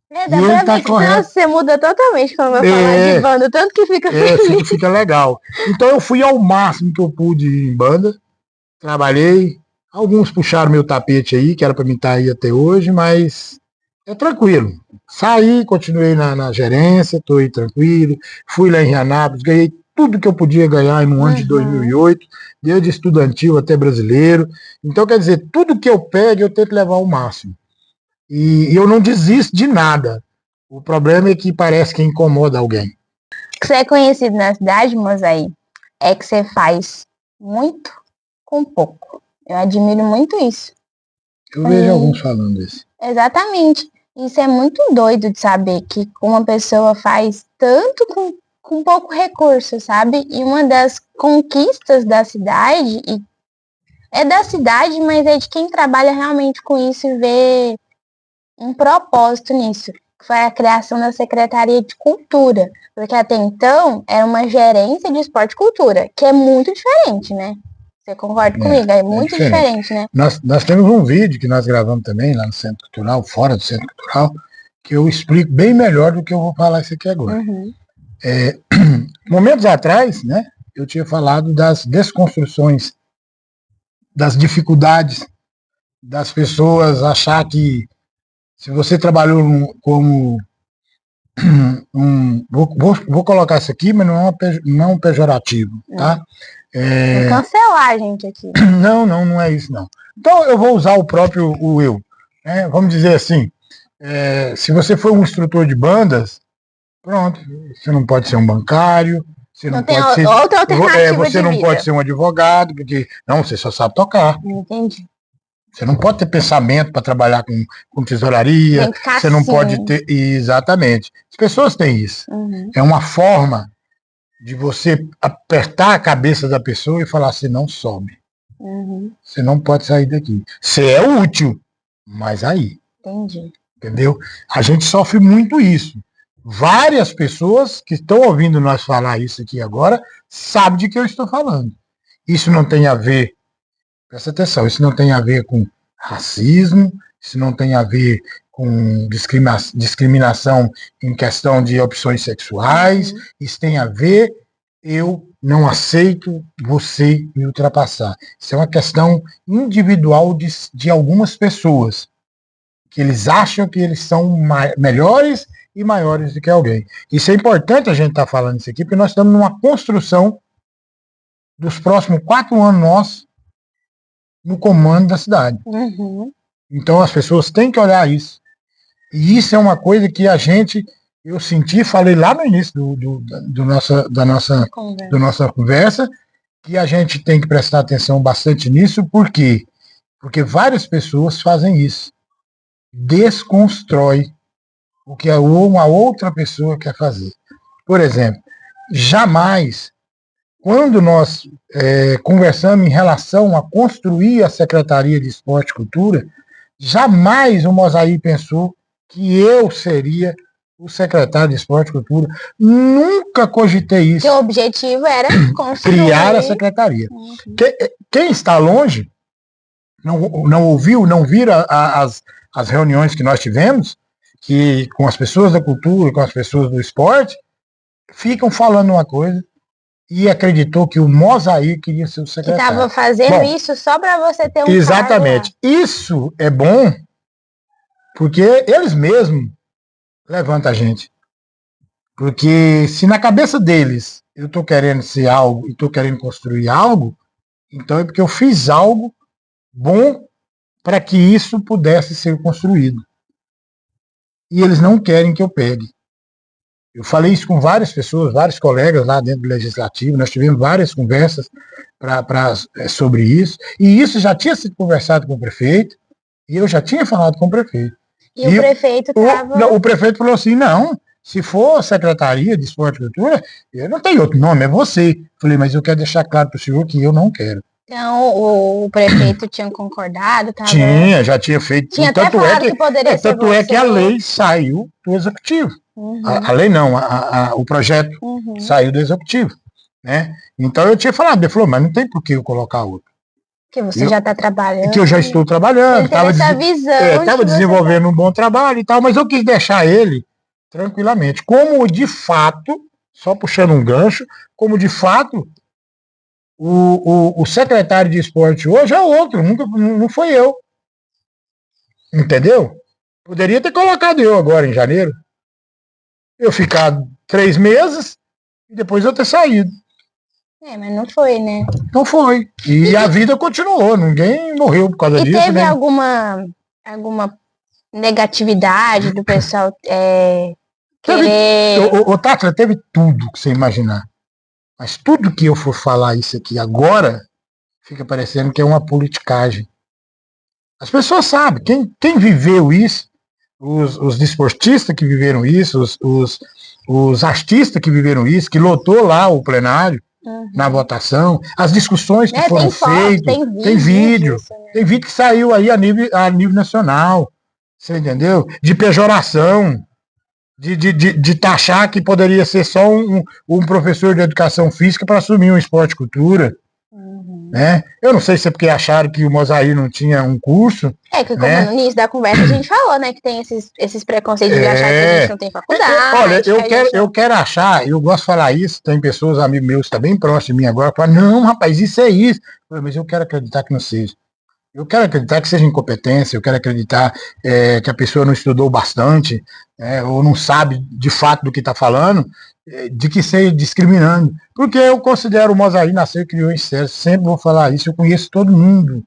Dá e pra ver que você muda totalmente quando vai falar de banda, tanto que fica feliz. Fica legal. Então eu fui ao máximo que eu pude em banda, trabalhei, alguns puxaram meu tapete aí, que era para mim estar aí até hoje, mas é tranquilo. Saí, continuei na gerência, estou aí tranquilo, fui lá em Rianápolis, ganhei tudo que eu podia ganhar no ano de 2008, desde estudantil até brasileiro. Então, quer dizer, tudo que eu pego, eu tento levar ao máximo. E eu não desisto de nada. O problema é que parece que incomoda alguém. Você é conhecido na cidade, Mosaí, é que você faz muito com pouco. Eu admiro muito isso. Eu vejo alguns falando isso. Exatamente. Isso é muito doido de saber que uma pessoa faz tanto com pouco recurso, sabe? E uma das conquistas da cidade, e é da cidade, mas é de quem trabalha realmente com isso e vê um propósito nisso, que foi a criação da Secretaria de Cultura. Porque até então era uma gerência de esporte e cultura, que é muito diferente, né? Você concorda comigo? É muito diferente, né? Nós temos um vídeo que nós gravamos também lá no Centro Cultural, fora do Centro Cultural, que eu explico bem melhor do que eu vou falar isso aqui agora. Momentos atrás, né, eu tinha falado das desconstruções, das dificuldades das pessoas achar que se você trabalhou como vou colocar isso aqui, mas não é um pejorativo, tá? Vou cancelar a gente aqui. Não é isso não. Então eu vou usar o eu. Né? Vamos dizer assim, se você for um instrutor de bandas, pronto, você não pode ser um bancário, você não pode ser outra alternativa você não pode ser um advogado, porque não, você só sabe tocar. Entendi. Você não pode ter pensamento para trabalhar com tesouraria, você não pode ter. Exatamente. As pessoas têm isso. É uma forma de você apertar a cabeça da pessoa e falar assim, não sobe. Você não pode sair daqui. Você é útil, mas aí. Entendi. Entendeu? A gente sofre muito isso. Várias pessoas que estão ouvindo nós falar isso aqui agora sabem de que eu estou falando. Isso não tem a ver, presta atenção, isso não tem a ver com racismo, isso não tem a ver com discriminação em questão de opções sexuais, isso tem a ver, eu não aceito você me ultrapassar. Isso é uma questão individual de algumas pessoas, que eles acham que eles são melhores e maiores do que alguém. Isso é importante a gente estar falando isso aqui, porque nós estamos numa construção dos próximos 4 anos nossos no comando da cidade. Então as pessoas têm que olhar isso. E isso é uma coisa que eu senti, falei lá no início da nossa conversa, que a gente tem que prestar atenção bastante nisso, por quê? Porque várias pessoas fazem isso. Desconstrói o que uma outra pessoa quer fazer. por exemplo, jamais, quando nós conversamos em relação a construir a Secretaria de Esporte e Cultura, jamais o Mosaí pensou que eu seria o secretário de Esporte e Cultura. Nunca cogitei isso. Seu objetivo era criar a secretaria. Quem está longe, não ouviu, não viram as reuniões que nós tivemos, que com as pessoas da cultura, com as pessoas do esporte, ficam falando uma coisa e acreditou que o Mosaí queria ser o secretário. Que estava fazendo isso só para você ter um exatamente. Isso é bom porque eles mesmos levantam a gente. Porque se na cabeça deles eu estou querendo ser algo e estou querendo construir algo, então é porque eu fiz algo bom para que isso pudesse ser construído. E eles não querem que eu pegue. Eu falei isso com várias pessoas, vários colegas lá dentro do Legislativo, nós tivemos várias conversas sobre isso, e isso já tinha sido conversado com o prefeito, e eu já tinha falado com o prefeito. E o prefeito estava... O prefeito falou assim, não, se for Secretaria de Esporte e Cultura, eu não tenho outro nome, é você. Falei, mas eu quero deixar claro para o senhor que eu não quero. Então, o prefeito tinha concordado? Tava... Já tinha feito. Tinha até falado que poderia ser tanto é que a lei saiu do Executivo. A lei não, o projeto saiu do Executivo. Né? Então eu tinha falado, ele falou, mas não tem por que eu colocar outro. Que você já está trabalhando. Que eu já estou trabalhando. Estava desenvolvendo um bom trabalho e tal, mas eu quis deixar ele tranquilamente. Como de fato, só puxando um gancho, como de fato o secretário de esporte hoje é outro, não foi eu. Entendeu? Poderia ter colocado eu agora em janeiro. Eu ficar 3 meses e depois eu ter saído. Mas não foi, né? Não foi. E a vida continuou, ninguém morreu por causa disso. E teve alguma negatividade do pessoal querer... Tátila, teve tudo que você imaginar. Mas tudo que eu for falar isso aqui agora, fica parecendo que é uma politicagem. As pessoas sabem, quem viveu isso, os desportistas que viveram isso, os artistas que viveram isso, que lotou lá o plenário, na votação, as discussões que foram feitas, tem vídeo que saiu aí a nível nacional, você entendeu? De pejoração, de taxar que poderia ser só um professor de educação física para assumir um esporte e cultura. Né? Eu não sei se é porque acharam que o Mosaí não tinha um curso. Que como no início da conversa a gente falou, né, que tem esses preconceitos de achar que a gente não tem faculdade. Olha, eu quero achar, eu gosto de falar isso, tem pessoas, amigos meus, que estão bem próximos de mim agora, que falam, não, rapaz, isso é isso. Mas eu quero acreditar que não seja. Eu quero acreditar que seja incompetência, eu quero acreditar que a pessoa não estudou bastante, ou não sabe de fato do que está falando, de que seja discriminando. Porque eu considero o Mosaí nasceu e criou em Sérgio, sempre vou falar isso, eu conheço todo mundo,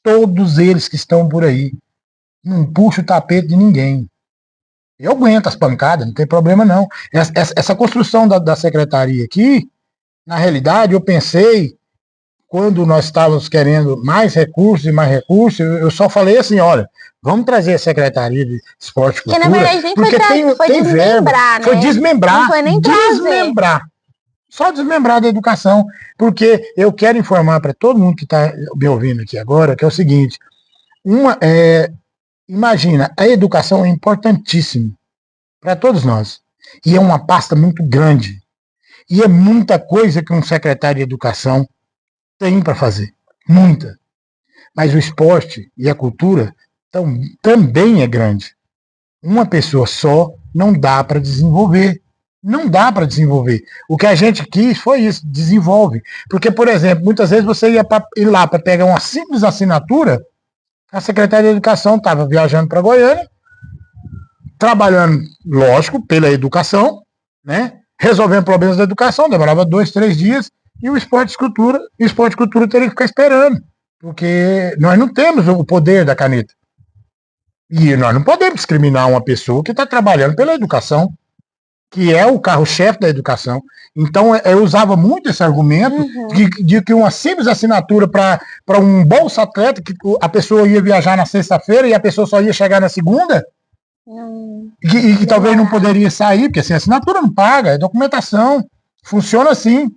todos eles que estão por aí. Não puxo o tapete de ninguém. Eu aguento as pancadas, não tem problema não. Essa construção da secretaria aqui, na realidade, eu pensei, quando nós estávamos querendo mais recursos, eu só falei assim, olha, vamos trazer a Secretaria de Esporte e Cultura. Porque na verdade nem foi desmembrar, né? Foi desmembrar. Não foi nem desmembrar. Só desmembrar da educação. Porque eu quero informar para todo mundo que está me ouvindo aqui agora, que é o seguinte, imagina, a educação é importantíssima para todos nós. E é uma pasta muito grande. E é muita coisa que um secretário de educação tem para fazer, muita. Mas o esporte e a cultura também é grande. Uma pessoa só não dá para desenvolver. Não dá para desenvolver. O que a gente quis foi isso, desenvolve. Porque, por exemplo, muitas vezes você ia ir lá para pegar uma simples assinatura, a Secretaria de Educação estava viajando para Goiânia, trabalhando, lógico, pela educação, né? Resolvendo problemas da educação, demorava 2, 3 dias, e o esporte e cultura teria que ficar esperando, porque nós não temos o poder da caneta. E nós não podemos discriminar uma pessoa que está trabalhando pela educação, que é o carro-chefe da educação. Então, eu usava muito esse argumento de que uma simples assinatura para um bolsa atleta, que a pessoa ia viajar na sexta-feira e a pessoa só ia chegar na segunda, E que talvez não poderia sair, porque assim, a assinatura não paga, é documentação. Funciona assim.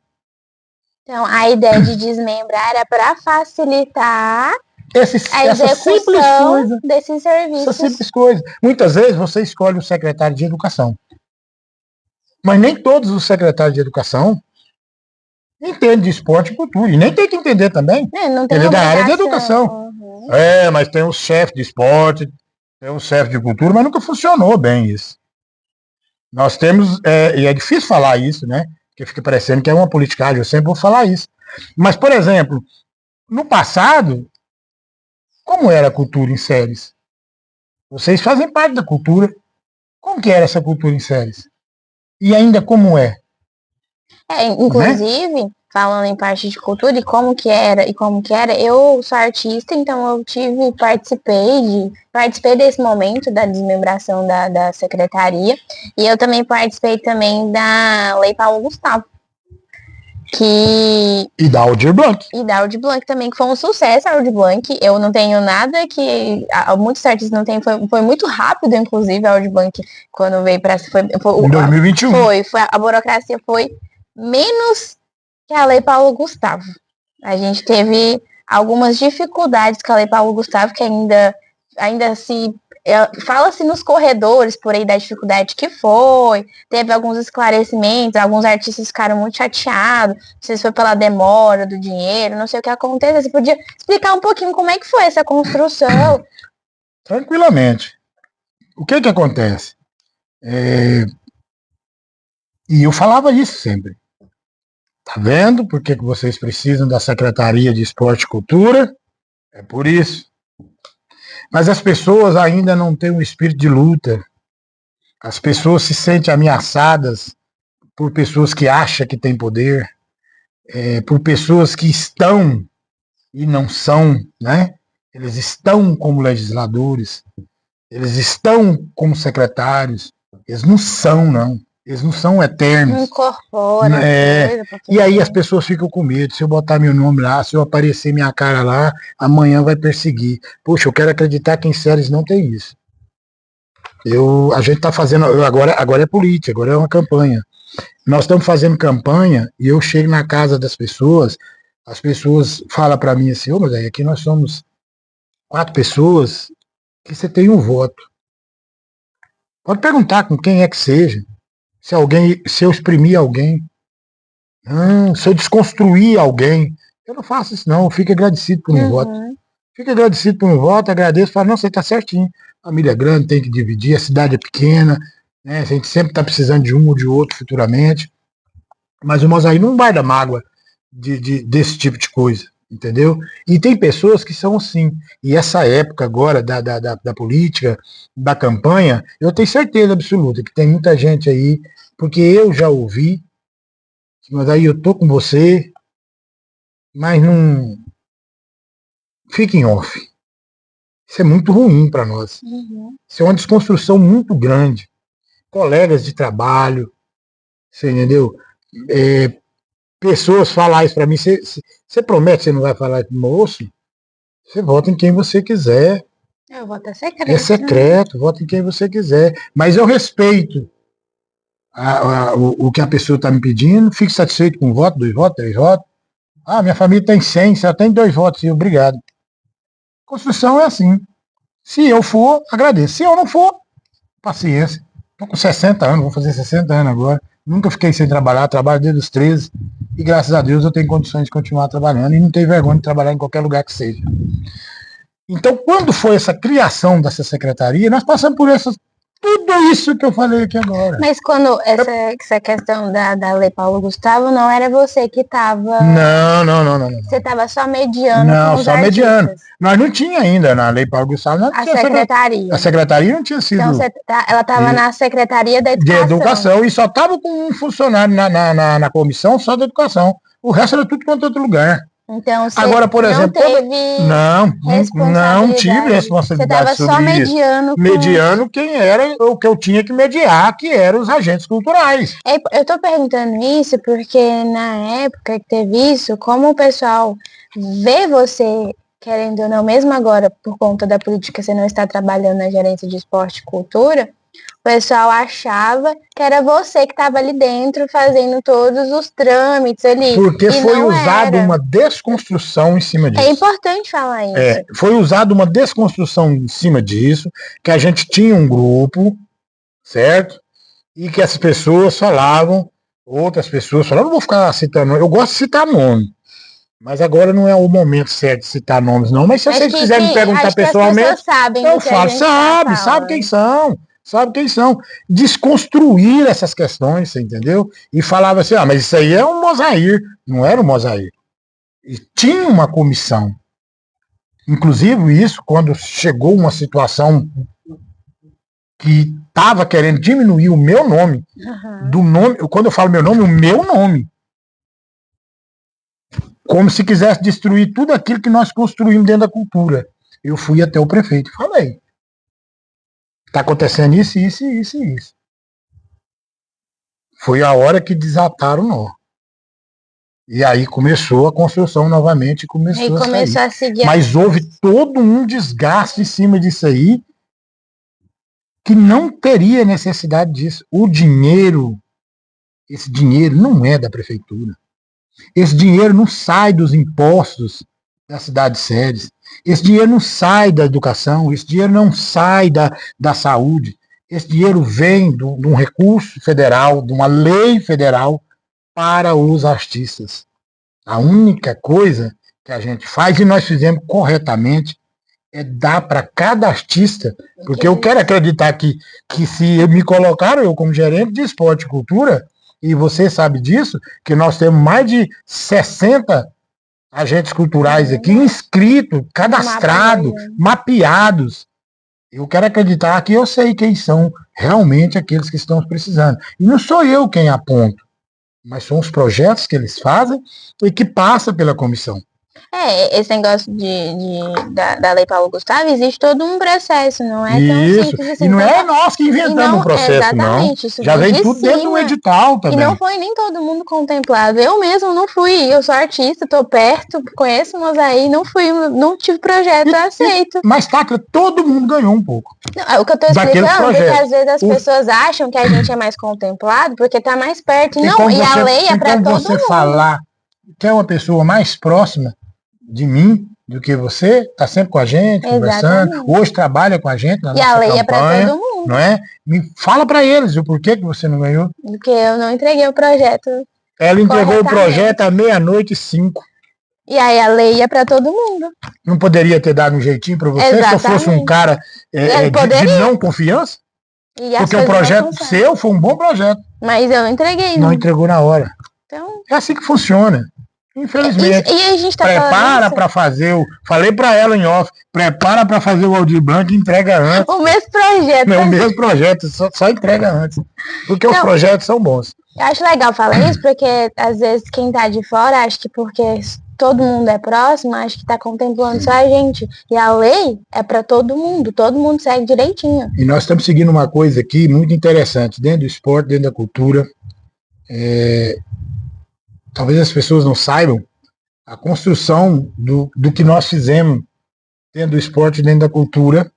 Então, a ideia de desmembrar era para facilitar a Essa simples coisa. desses serviços. Essa simples coisa. Muitas vezes você escolhe o secretário de educação. Mas nem todos os secretários de educação entendem de esporte e cultura. E nem tem que entender também. Ele é da área de educação. Uhum. Mas tem um chefe de esporte, tem um chefe de cultura, mas nunca funcionou bem isso. Nós temos, e é difícil falar isso, né? Porque fica parecendo que é uma politicagem, eu sempre vou falar isso. Mas, por exemplo, no passado, como era a cultura em séries? Vocês fazem parte da cultura. Como que era essa cultura em séries? E ainda como é? Inclusive, falando em parte de cultura e como que era, eu sou artista, então eu participei desse momento da desmembração da secretaria, e eu também participei também da Lei Paulo Gustavo. E da Aldir Blanc. E da Aldir Blanc também, que foi um sucesso, a Aldir Blanc. Eu não tenho nada que muitos artistas não têm. Foi muito rápido, inclusive, a Aldir Blanc, quando veio para... Em 2021. A burocracia foi menos que a Lei Paulo Gustavo. A gente teve algumas dificuldades com a Lei Paulo Gustavo, que ainda se... Fala-se nos corredores por aí da dificuldade que foi, teve alguns esclarecimentos, alguns artistas ficaram muito chateados, não sei se foi pela demora do dinheiro, não sei o que aconteceu. Você podia explicar um pouquinho como é que foi essa construção? Tranquilamente. O que acontece? E eu falava isso sempre. Tá vendo por que vocês precisam da Secretaria de Esporte e Cultura? É por isso. Mas as pessoas ainda não têm um espírito de luta. As pessoas se sentem ameaçadas por pessoas que acham que têm poder, por pessoas que estão e não são, né? Eles estão como legisladores, eles estão como secretários, eles não são, não. Eles não são eternos. Não incorporam. E aí as pessoas ficam com medo. Se eu botar meu nome lá, se eu aparecer minha cara lá, amanhã vai perseguir. Poxa, eu quero acreditar que em séries não tem isso. A gente está fazendo, agora é política, agora é uma campanha. Nós estamos fazendo campanha e eu chego na casa das pessoas, as pessoas falam para mim assim, mas aí aqui nós somos 4 pessoas, que você tem um voto. Pode perguntar com quem é que seja. Se eu exprimir alguém, se eu desconstruir alguém, eu não faço isso não, eu fico agradecido por um voto. Fico agradecido por um voto, agradeço, falo, não, você está certinho. A família é grande, tem que dividir, a cidade é pequena, né? A gente sempre está precisando de um ou de outro futuramente. Mas o Mosaí não vai dar mágoa desse tipo de coisa, entendeu? E tem pessoas que são assim. E essa época agora da política, da campanha, eu tenho certeza absoluta que tem muita gente aí, porque eu já ouvi, mas aí eu tô com você, mas não... Fique em off. Isso é muito ruim para nós. Isso é uma desconstrução muito grande. Colegas de trabalho, você entendeu? Pessoas falar isso para mim, você promete que você não vai falar isso pro moço? Você vota em quem você quiser. O voto é secreto. É secreto, vota em quem você quiser. Mas eu respeito o que a pessoa está me pedindo, fique satisfeito com um voto, 2 votos, 3 votos. Minha família tem 100, só tem 2 votos, obrigado. Construção é assim. Se eu for, agradeço. Se eu não for, paciência. Estou com 60 anos, vou fazer 60 anos agora. Nunca fiquei sem trabalhar, trabalho desde os 13. E graças a Deus eu tenho condições de continuar trabalhando e não tenho vergonha de trabalhar em qualquer lugar que seja. Então, quando foi essa criação dessa secretaria, nós passamos por tudo isso que eu falei aqui agora. Mas quando essa questão da Lei Paulo Gustavo, não era você que estava... Não. Você estava só mediando com os só artistas. Mediando. Nós não tinha ainda na Lei Paulo Gustavo. A secretaria. A secretaria não tinha sido... Então, ela estava na Secretaria da Educação. De Educação. E só estava com um funcionário na comissão só da Educação. O resto era tudo quanto outro lugar. Então, você agora, por exemplo, não tive responsabilidade sobre isso. Você estava só mediando. Mediando quem era o que eu tinha que mediar, que eram os agentes culturais. Eu estou perguntando isso porque na época que teve isso, como o pessoal vê você querendo ou não, mesmo agora, por conta da política, você não está trabalhando na gerência de esporte e cultura, o pessoal achava que era você que estava ali dentro fazendo todos os trâmites ali. Porque e foi não usada era. uma desconstrução em cima disso. É importante falar isso. Foi usada uma desconstrução em cima disso, que a gente tinha um grupo, certo? E que as pessoas falavam, outras pessoas falavam, não vou ficar citando, eu gosto de citar nome. Mas agora não é o momento certo de citar nomes, não. Mas se vocês quiserem me perguntar pessoalmente, eu falo, sabe quem são. Sabe quem são. Desconstruir essas questões, você entendeu? E falava assim, mas isso aí é um Mosair. Não era o Mosair. E tinha uma comissão. Inclusive isso, quando chegou uma situação que estava querendo diminuir o meu nome, do nome, quando eu falo meu nome, o meu nome. Como se quisesse destruir tudo aquilo que nós construímos dentro da cultura. Eu fui até o prefeito e falei, está acontecendo isso, isso, isso e isso. Foi a hora que desataram o nó. E aí começou a construção novamente, começou a seguir. Mas houve todo um desgaste em cima disso aí, que não teria necessidade disso. O dinheiro, esse dinheiro não é da prefeitura. Esse dinheiro não sai dos impostos das cidades sedes. Esse dinheiro não sai da educação. Esse dinheiro não sai da saúde. Esse dinheiro vem de um recurso federal, de uma lei federal para os artistas. A única coisa que a gente faz, e nós fizemos corretamente, é dar para cada artista, porque eu quero acreditar que se me colocaram eu como gerente de esporte e cultura, e você sabe disso, que nós temos mais de 60 agentes culturais aqui inscritos, cadastrados, mapeados. Eu quero acreditar que eu sei quem são realmente aqueles que estão precisando. E não sou eu quem aponto, mas são os projetos que eles fazem e que passam pela comissão. Esse negócio da Lei Paulo Gustavo, existe todo um processo, não é tão simples assim. E não é nós que inventamos o processo, não. Já vem tudo dentro do edital também. E não foi nem todo mundo contemplado. Eu mesmo não fui, eu sou artista, estou perto, conheço o Mosaí, não tive projeto aceito. Mas, Tacla, todo mundo ganhou um pouco. Não, o que eu estou explicando é que às vezes as pessoas acham que a gente é mais contemplado porque está mais perto. E a lei é para todo mundo. Você falar que é uma pessoa mais próxima de mim do que você, está sempre com a gente, conversando, hoje trabalha com a gente na nossa campanha. E a lei é para todo mundo. Não é? Me fala para eles o porquê que você não ganhou. Porque eu não entreguei o projeto. Ela entregou o projeto à 00:05. E aí a lei é para todo mundo. Não poderia ter dado um jeitinho para você? Exatamente. Se eu fosse um cara de não confiança? Porque o projeto seu foi um bom projeto. Mas eu não entreguei. Não entregou na hora. Então... É assim que funciona. Infelizmente. E a gente tá prepara para fazer falei para ela em off, prepara para fazer o Aldir Blanc e entrega antes. O mesmo projeto. O mesmo projeto, só entrega antes. Porque os projetos são bons. Eu acho legal falar isso, porque às vezes quem tá de fora acha que porque todo mundo é próximo, acha que tá contemplando só a gente. E a lei é para todo mundo segue direitinho. E nós estamos seguindo uma coisa aqui muito interessante, dentro do esporte, dentro da cultura. Talvez as pessoas não saibam a construção do que nós fizemos dentro do esporte e dentro da cultura,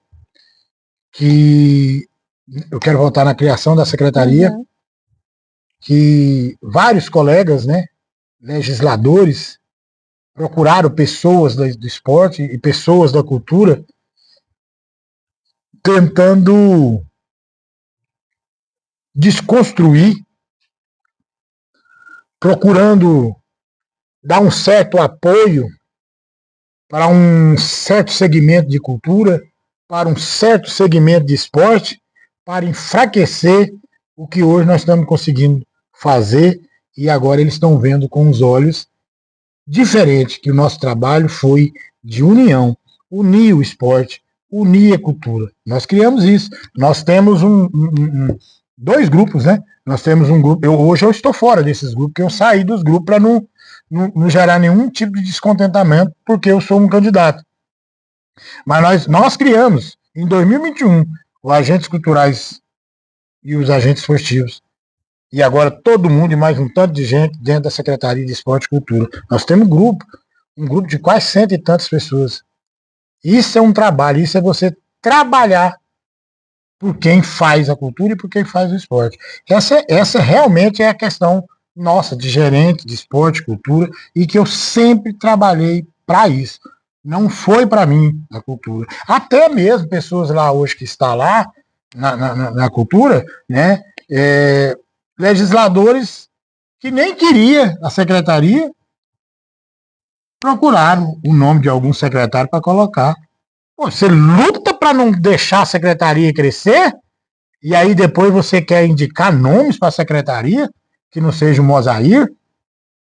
que eu quero voltar na criação da secretaria, que vários colegas, né, legisladores, procuraram pessoas do esporte e pessoas da cultura tentando desconstruir, procurando dar um certo apoio para um certo segmento de cultura, para um certo segmento de esporte, para enfraquecer o que hoje nós estamos conseguindo fazer, e agora eles estão vendo com os olhos diferentes, que o nosso trabalho foi de união, unir o esporte, unir a cultura. Nós criamos isso. Nós temos dois grupos, né? Nós temos um grupo, hoje eu estou fora desses grupos, porque eu saí dos grupos para não gerar nenhum tipo de descontentamento, porque eu sou um candidato. Mas nós criamos, em 2021, os agentes culturais e os agentes esportivos. E agora todo mundo e mais um tanto de gente dentro da Secretaria de Esporte e Cultura. Nós temos um grupo de quase 100 e tantas pessoas Isso é um trabalho, isso é você trabalhar por quem faz a cultura e por quem faz o esporte. Essa realmente é a questão nossa, de gerente de esporte, cultura, e que eu sempre trabalhei para isso. Não foi para mim a cultura. Até mesmo pessoas lá hoje que estão lá na cultura, né, legisladores que nem queria a secretaria, procuraram o nome de algum secretário para colocar. Pô, você luta para não deixar a secretaria crescer, e aí depois você quer indicar nomes para a secretaria, que não seja o Mosair.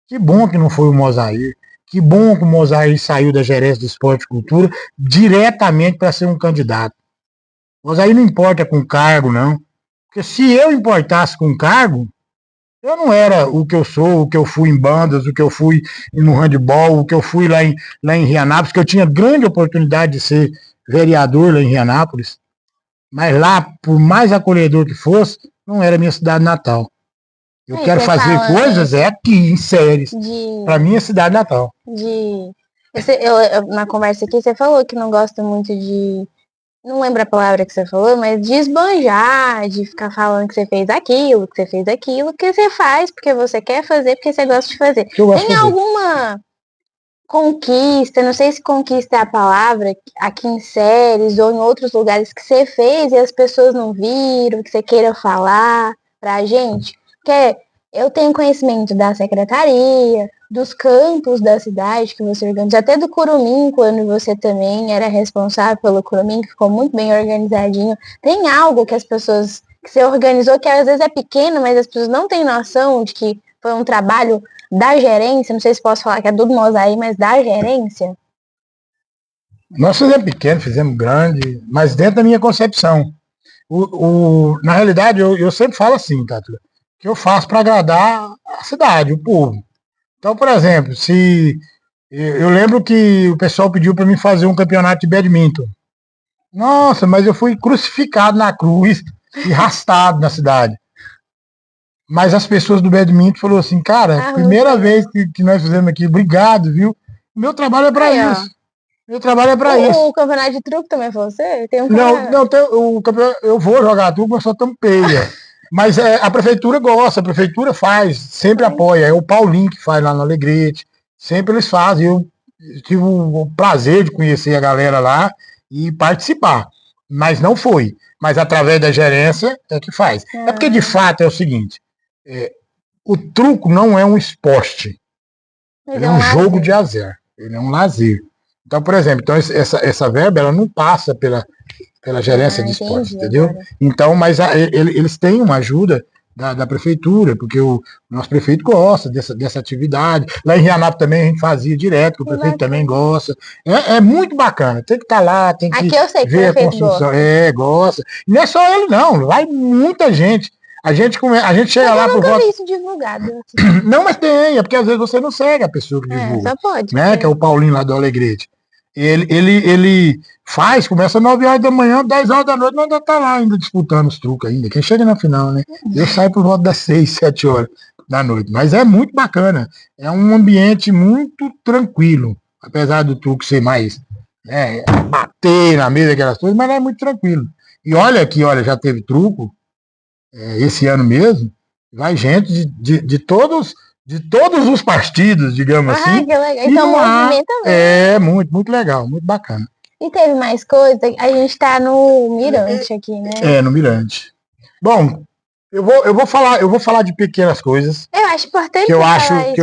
Que bom que não foi o Mosair. Que bom que o Mosair saiu da gerência de esporte e cultura diretamente para ser um candidato. O Mosair não importa com cargo, não. Porque se eu importasse com cargo, eu não era o que eu sou, o que eu fui em bandas, o que eu fui no handball, o que eu fui lá em Rianápolis, que eu tinha grande oportunidade de ser vereador lá em Rianápolis. Mas lá, por mais acolhedor que fosse, não era minha cidade natal. Eu quero fazer coisas aqui, em Séries. Para minha cidade natal. Na conversa aqui, você falou que não gosta muito de... Não lembro a palavra que você falou, mas de esbanjar, de ficar falando que você fez aquilo, que você faz porque você quer fazer, porque você gosta de fazer. Tem alguma conquista, não sei se conquista é a palavra, aqui em Séries ou em outros lugares que você fez e as pessoas não viram, que você queira falar pra gente? Porque eu tenho conhecimento da secretaria, dos campos da cidade que você organiza, até do Curumim, quando você também era responsável pelo Curumim, que ficou muito bem organizadinho. Tem algo que as pessoas, que você organizou, que às vezes é pequeno, mas as pessoas não têm noção de que foi um trabalho da gerência, não sei se posso falar que é do Mosaí, mas da gerência? Nós fizemos pequeno, fizemos grande, mas dentro da minha concepção. Na realidade, eu sempre falo assim, Tátula, que eu faço para agradar a cidade, o povo. Então, por exemplo, se eu lembro que o pessoal pediu para mim fazer um campeonato de badminton. Nossa, mas eu fui crucificado na cruz e arrastado na cidade. Mas as pessoas do badminton falaram assim, cara, primeira vez que nós fizemos aqui, obrigado, viu? Meu trabalho é para isso. Meu trabalho é para isso. O campeonato de truco também foi você? Tem um não, o campeonato, eu vou jogar truco, mas só tampeia. Mas a prefeitura gosta, a prefeitura faz, sempre apoia. É o Paulinho que faz lá no Alegrete, sempre eles fazem. Eu tive o prazer de conhecer a galera lá e participar. Mas não foi. Mas através da gerência é que faz. É porque de fato é o seguinte, o truco não é um esporte. Ele é um jogo de azar. Ele é um lazer. Então, por exemplo, essa verba ela não passa pela gerência de esporte, entendeu? Agora. Então, mas eles têm uma ajuda da prefeitura, porque o nosso prefeito gosta dessa atividade. Lá em Rianápolis também a gente fazia direto, que o prefeito também gosta. É muito bacana, tem que estar lá, tem que aqui eu sei que ver a construção. Gosta. Gosta. E não é só ele não, vai muita gente. A gente chega lá por volta... Eu nunca vi isso divulgado. Não, mas tem, é porque às vezes você não segue a pessoa que divulga. Só pode. Né? Que é o Paulinho lá do Alegrete. Ele faz, começa às 9 horas da manhã, 10 horas da noite, nós ainda tá lá ainda disputando os truques ainda. Quem chega na final, né? Eu saio por volta das 6, 7 horas da noite. Mas é muito bacana. É um ambiente muito tranquilo. Apesar do truque ser mais, né, bater na mesa, aquelas coisas, mas é muito tranquilo. E olha que, já teve truco, esse ano mesmo, vai gente de todos os partidos, digamos assim. Que legal. Então movimenta mesmo. Muito, muito legal, muito bacana. E teve mais coisa? A gente tá no Mirante aqui, né? No Mirante. Bom, eu vou falar de pequenas coisas. Eu acho importante que eu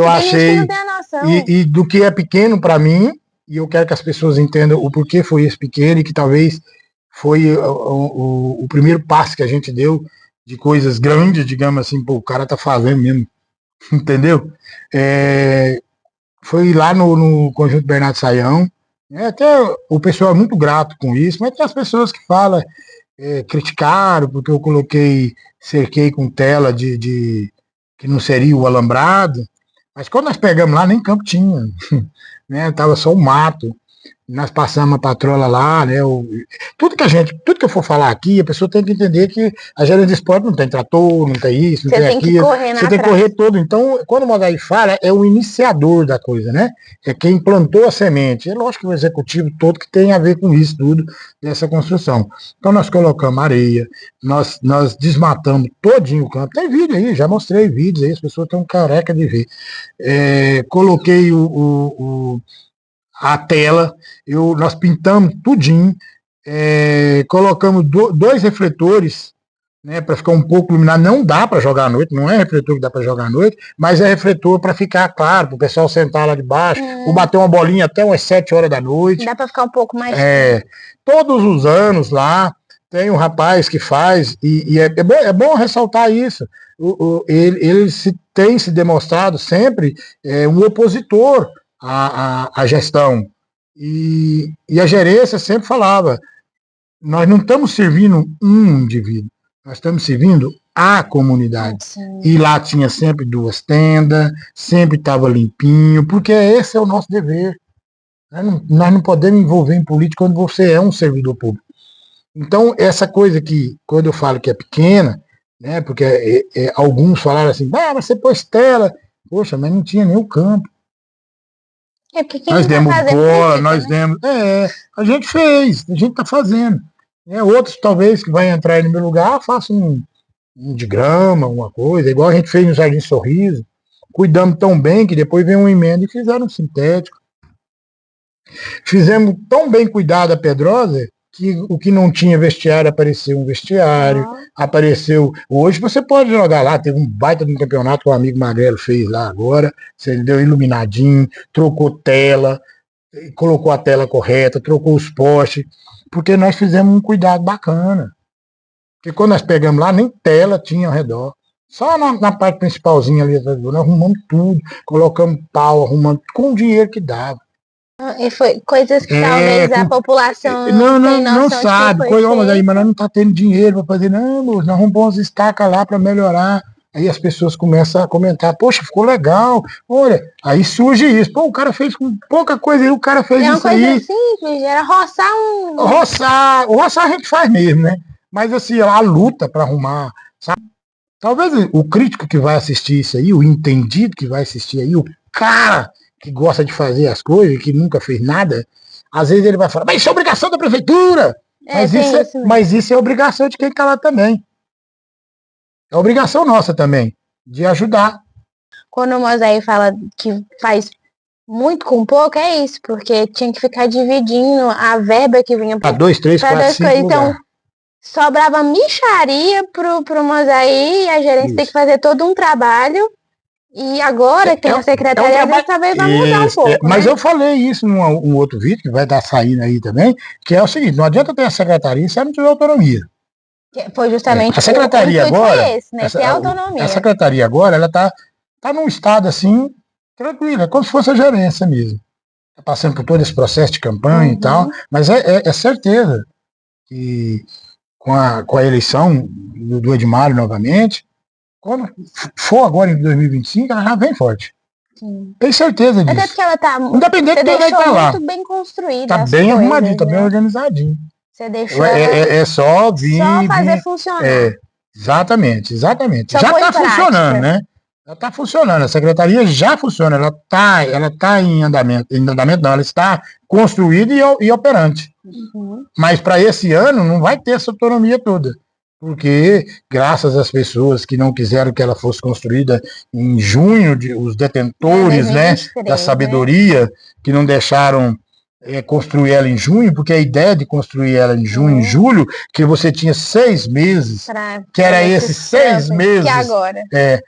achei não tem a noção. E do que é pequeno para mim, e eu quero que as pessoas entendam o porquê foi esse pequeno e que talvez foi o primeiro passo que a gente deu de coisas grandes, digamos assim, pô, o cara tá fazendo mesmo, entendeu? Foi lá no Conjunto Bernardo Saião, até o pessoal é muito grato com isso, mas tem as pessoas que falam, criticaram, porque eu cerquei com tela de que não seria o alambrado, mas quando nós pegamos lá, nem campo tinha, né? Tava só o mato. nós passamos a patrola lá, né? Tudo que eu for falar aqui, a pessoa tem que entender que a gerência de esporte não tem trator, não tem isso, não tem aquilo. Você tem que correr todo. Então, quando o Mosaí fala, é o iniciador da coisa, né? É quem plantou a semente. É lógico que o executivo todo que tem a ver com isso tudo, dessa construção. Então, nós colocamos areia, nós desmatamos todinho o campo. Tem vídeo aí, já mostrei vídeos aí, as pessoas estão careca de ver. Coloquei a tela, nós pintamos tudinho, colocamos 2 refletores, né, para ficar um pouco iluminado. Não dá para jogar à noite, não é refletor que dá para jogar à noite, mas é refletor para ficar claro, para o pessoal sentar lá debaixo, ou bater uma bolinha até umas 7 horas da noite. Dá para ficar um pouco mais... Todos os anos lá, tem um rapaz que faz, e é bom ressaltar isso, ele tem se demonstrado sempre um opositor a gestão. E a gerência sempre falava, nós não estamos servindo um indivíduo, nós estamos servindo a comunidade. Sim. E lá tinha sempre 2 tendas, sempre estava limpinho, porque esse é o nosso dever. Nós não podemos envolver em política quando você é um servidor público. Então, essa coisa que, quando eu falo que é pequena, né, porque alguns falaram assim, mas você pôs tela. Poxa, mas não tinha nem o campo. Nós demos bola, nós demos... a gente fez, a gente está fazendo. Outros, talvez, que vai entrar aí no meu lugar, façam um de grama, uma coisa, igual a gente fez no Jardim Sorriso. Cuidamos tão bem que depois veio uma emenda e fizeram um sintético. Fizemos tão bem cuidado a Pedrosa que o que não tinha vestiário apareceu um vestiário, apareceu... Hoje você pode jogar lá, teve um baita de um campeonato que o amigo Magrelo fez lá agora, você deu iluminadinho, trocou tela, colocou a tela correta, trocou os postes, porque nós fizemos um cuidado bacana. Porque quando nós pegamos lá, nem tela tinha ao redor. Só na parte principalzinha ali, nós arrumamos tudo, colocamos pau, arrumamos com o dinheiro que dava. E foi coisas que talvez a população não sabe, mas nós não está tendo dinheiro para fazer, não, nós vamos pôr umas estacas lá para melhorar. Aí as pessoas começam a comentar, poxa, ficou legal, olha, aí surge isso, o cara fez com pouca coisa aí, o cara fez isso aí. É uma coisa simples, era roçar Roçar a gente faz mesmo, né? Mas assim, a luta para arrumar, sabe? Talvez o crítico que vai assistir isso aí, o entendido que vai assistir aí, o cara que gosta de fazer as coisas, que nunca fez nada, às vezes ele vai falar, mas isso é obrigação da prefeitura. Mas isso é obrigação de quem está lá também. É obrigação nossa também, de ajudar. Quando o Mosaí fala que faz muito com pouco, é isso, porque tinha que ficar dividindo a verba que vinha para 2, 3, 4, 5 então, sobrava mixaria pro Mosaí, e a gerência tem que fazer todo um trabalho. E agora que tem a secretaria, talvez vai mudar um pouco. Mas eu falei isso num outro vídeo, que vai estar saindo aí também, que é o seguinte, não adianta ter a secretaria se ela não tiver autonomia. Foi justamente a secretaria agora, esse, né? Ter autonomia. A secretaria agora, ela tá num estado assim, tranquilo, é como se fosse a gerência mesmo. Tá passando por todo esse processo de campanha e tal, mas é certeza que com a eleição do Edmário novamente, quando for agora em 2025, ela já vem forte. Sim. Tenho certeza disso. Até porque ela tá independente de quem vai estar lá. Muito bem construída. Tá bem arrumadinho, tá bem organizadinho. Você deixou. É só vir. Só fazer funcionar. Exatamente. Só já está funcionando, né? Já está funcionando. A secretaria já funciona. Ela tá em andamento. Em andamento não, ela está construída e operante. Uhum. Mas para esse ano não vai ter essa autonomia toda. Porque, graças às pessoas que não quiseram que ela fosse construída em junho, os detentores, né, da sabedoria, que não deixaram construir ela em junho, porque a ideia de construir ela em junho, em julho, que você tinha 6 meses, que era esses 6 meses. Que agora.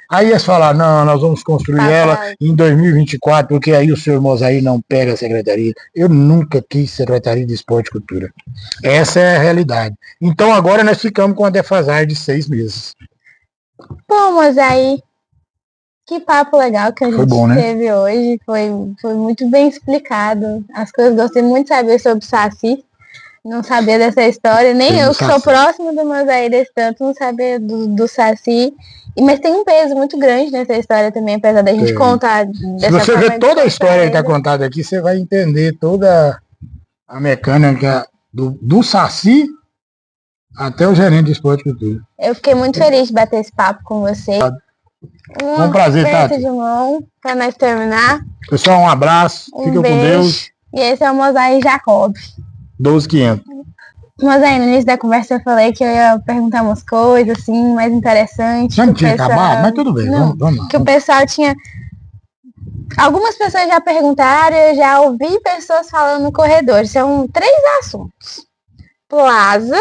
Aí eles falaram, não, nós vamos construir ela em 2024, porque aí o senhor Mosaí não pega a secretaria. Eu nunca quis secretaria de Esporte e Cultura. Essa é a realidade. Então agora nós ficamos com a defasagem de 6 meses. Pô, Mosaí, que papo legal que a gente teve hoje. Foi muito bem explicado. As coisas, gostei muito de saber sobre o Saci. Não sabia dessa história. Nem eu, que sou próximo do Mosaí desse tanto, não sabia do Saci. Mas tem um peso muito grande nessa história também, apesar da gente contar dessa forma. Se você ver toda a história que está contada aqui, você vai entender toda a mecânica do Saci até o gerente de esporte e cultura. Eu fiquei muito feliz de bater esse papo com você. Foi um prazer, Tati. De mão para nós terminar. Pessoal, um abraço. Fica beijo. Com Deus. E esse é o Mosaí Jacob. 12500. Mosaí, no início da conversa eu falei que eu ia perguntar umas coisas assim, mais interessantes. Já não tinha acabado, mas tudo bem. Não, vamos lá. Que o pessoal tinha... Algumas pessoas já perguntaram, eu já ouvi pessoas falando no corredor. São 3 assuntos. Plaza,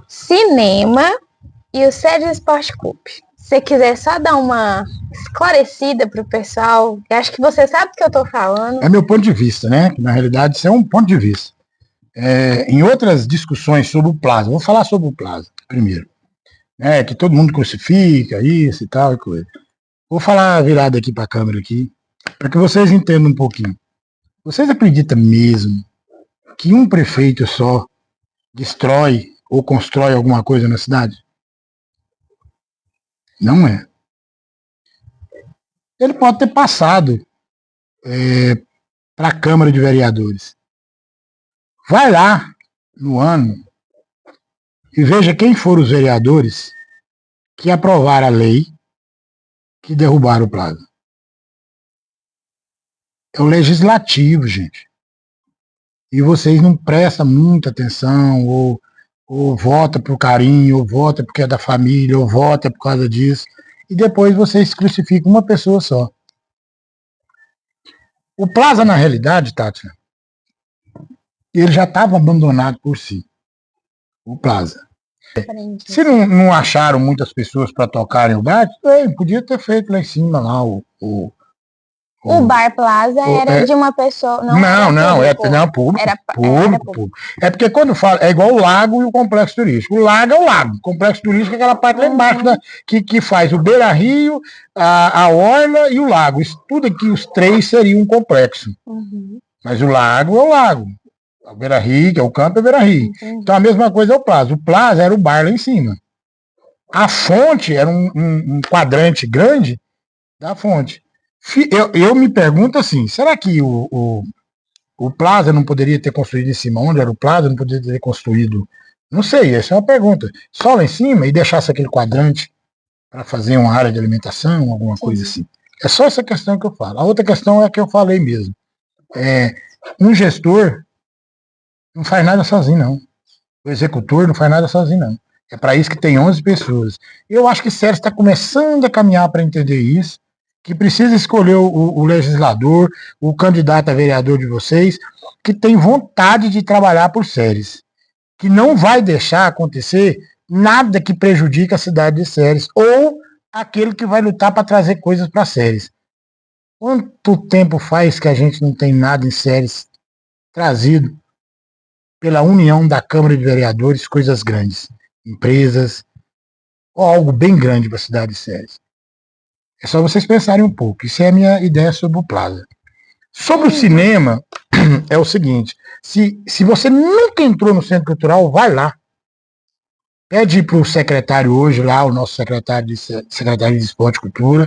cinema e o Sérgio Esporte Clube. Se você quiser só dar uma esclarecida pro pessoal, eu acho que você sabe do que eu tô falando. É meu ponto de vista, né? Na realidade, isso é um ponto de vista. Em outras discussões sobre o Plaza, vou falar sobre o Plaza primeiro. Que todo mundo crucifica isso e tal e coisa. Vou falar virado aqui para a câmera aqui, para que vocês entendam um pouquinho. Vocês acreditam mesmo que um prefeito só destrói ou constrói alguma coisa na cidade? Não é. Ele pode ter passado para a Câmara de Vereadores. Vai lá no ano e veja quem foram os vereadores que aprovaram a lei que derrubaram o Plaza. É o legislativo, gente. E vocês não prestam muita atenção, ou vota por carinho, ou vota porque é da família, ou vota por causa disso. E depois vocês crucificam uma pessoa só. O Plaza, na realidade, Tati, ele já estava abandonado por si. O Plaza. Se não acharam muitas pessoas para tocarem o bar, podia ter feito lá em cima lá o Bar Plaza era de uma pessoa. Não, público. Era público. É porque quando fala, é igual o lago e o complexo turístico. O lago é o lago. O complexo turístico é aquela parte lá embaixo que faz o Beira-Rio, a Orla e o lago. Isso tudo aqui, os 3 seriam um complexo. Mas o lago é o lago. O Beira-Rio, que é o campo, é o Beira-Rio. Então a mesma coisa é o Plaza. O Plaza era o bar lá em cima. A fonte era um quadrante grande da fonte. Eu me pergunto assim, será que o Plaza não poderia ter construído em cima? Onde era o Plaza? Não poderia ter construído? Não sei, essa é uma pergunta. Só lá em cima e deixasse aquele quadrante para fazer uma área de alimentação, alguma coisa assim. É só essa questão que eu falo. A outra questão é a que eu falei mesmo. Um gestor não faz nada sozinho, não. O executor não faz nada sozinho, não. É para isso que tem 11 pessoas. Eu acho que o Sérgio está começando a caminhar para entender isso, que precisa escolher o legislador, o candidato a vereador de vocês, que tem vontade de trabalhar por Séries, que não vai deixar acontecer nada que prejudique a cidade de Séries, ou aquele que vai lutar para trazer coisas para Séries. Quanto tempo faz que a gente não tem nada em Séries trazido pela união da Câmara de Vereadores, coisas grandes, empresas, ou algo bem grande para a cidade de Séries? É só vocês pensarem um pouco. Isso é a minha ideia sobre o Plaza. Sobre o cinema, é o seguinte, se você nunca entrou no Centro Cultural, vai lá. Pede para o secretário hoje lá, o nosso secretário de Esporte e Cultura,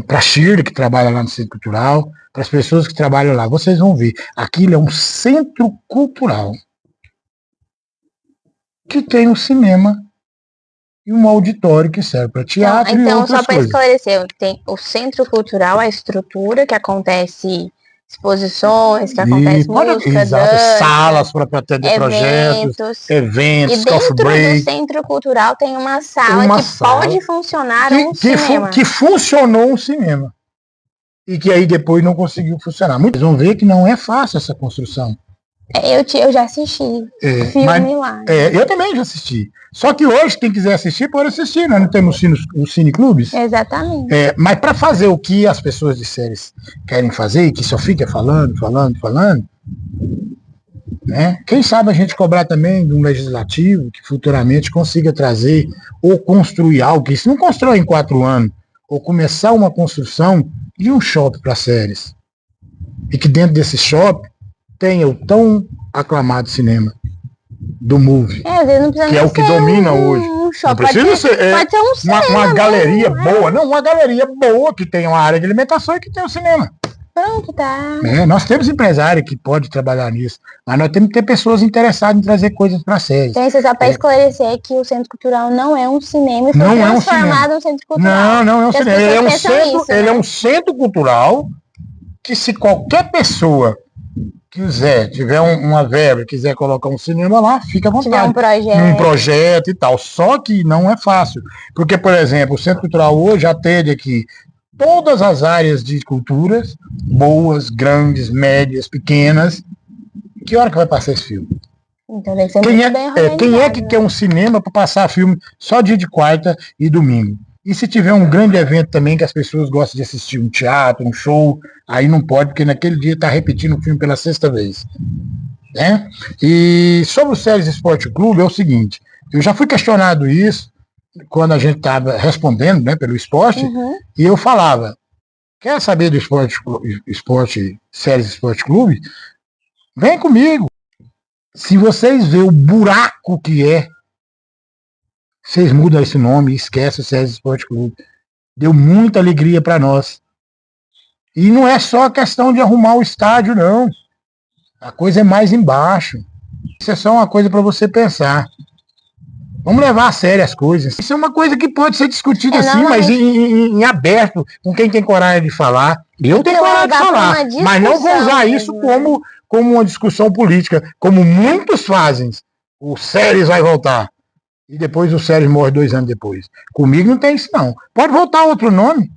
para a Shirley, que trabalha lá no Centro Cultural, para as pessoas que trabalham lá. Vocês vão ver, aquilo é um centro cultural que tem um cinema e um auditório que serve para teatro e outras só para coisas. esclarecer, tem o Centro Cultural, a estrutura que acontece exposições, que acontece música, dança, salas para atender projetos, eventos, e dentro do Centro Cultural tem uma sala pode funcionar um cinema. Que funcionou um cinema. E que aí depois não conseguiu funcionar. Muitos vão ver que não é fácil essa construção. Eu já assisti filme lá. Eu também já assisti. Só que hoje, quem quiser assistir, pode assistir. Nós não temos os cineclubes. Exatamente. Mas para fazer o que as pessoas de Séries querem fazer, e que só fica falando, né? Quem sabe a gente cobrar também de um legislativo que futuramente consiga trazer ou construir algo, que se não constrói em 4 anos, ou começar uma construção de um shopping para Séries. E que dentro desse shopping tenha o tão aclamado cinema do Movie, que é o que domina hoje. Não precisa ser, pode ser um cinema, uma galeria boa, não, uma galeria boa que tenha uma área de alimentação e que tenha um cinema. Pronto, tá. Nós temos empresário que pode trabalhar nisso, mas nós temos que ter pessoas interessadas em trazer coisas para a série. Então, isso é só para esclarecer que o Centro Cultural não é um cinema e foi Não é um transformado em um centro cultural. Não é um Porque as cinema. Ele é um pessoas pensam centro, isso, ele né? é um centro cultural que, se qualquer pessoa tiver uma verba, quiser colocar um cinema lá, fica à Tiver vontade. um projeto e tal. Só que não é fácil. Porque, por exemplo, o Centro Cultural hoje já teve aqui todas as áreas de culturas, boas, grandes, médias, pequenas. Que hora que vai passar esse filme? Então deve ser Quem muito bem organizado, quem é que quer um cinema para passar filme só dia de quarta e domingo? E se tiver um grande evento também que as pessoas gostam de assistir, um teatro, um show, aí não pode, porque naquele dia está repetindo o filme pela sexta vez. Né? E sobre o Ceres Esporte Clube é o seguinte, eu já fui questionado isso quando a gente estava respondendo, né, pelo esporte, e eu falava, quer saber do Ceres Esporte Clube? Vem comigo. Se vocês verem o buraco que é, vocês mudam esse nome e esquecem o Ceres Esporte Clube. Deu muita alegria para nós. E não é só a questão de arrumar o estádio, não. A coisa é mais embaixo. Isso é só uma coisa para você pensar. Vamos levar a sério as coisas. Isso é uma coisa que pode ser discutida assim, mas em aberto, com quem tem coragem de falar. Eu tenho coragem de falar, mas não vou usar isso como uma discussão política, como muitos fazem. O Ceres vai voltar. E depois o Ceres morre 2 anos depois. Comigo não tem isso, não. Pode voltar outro nome.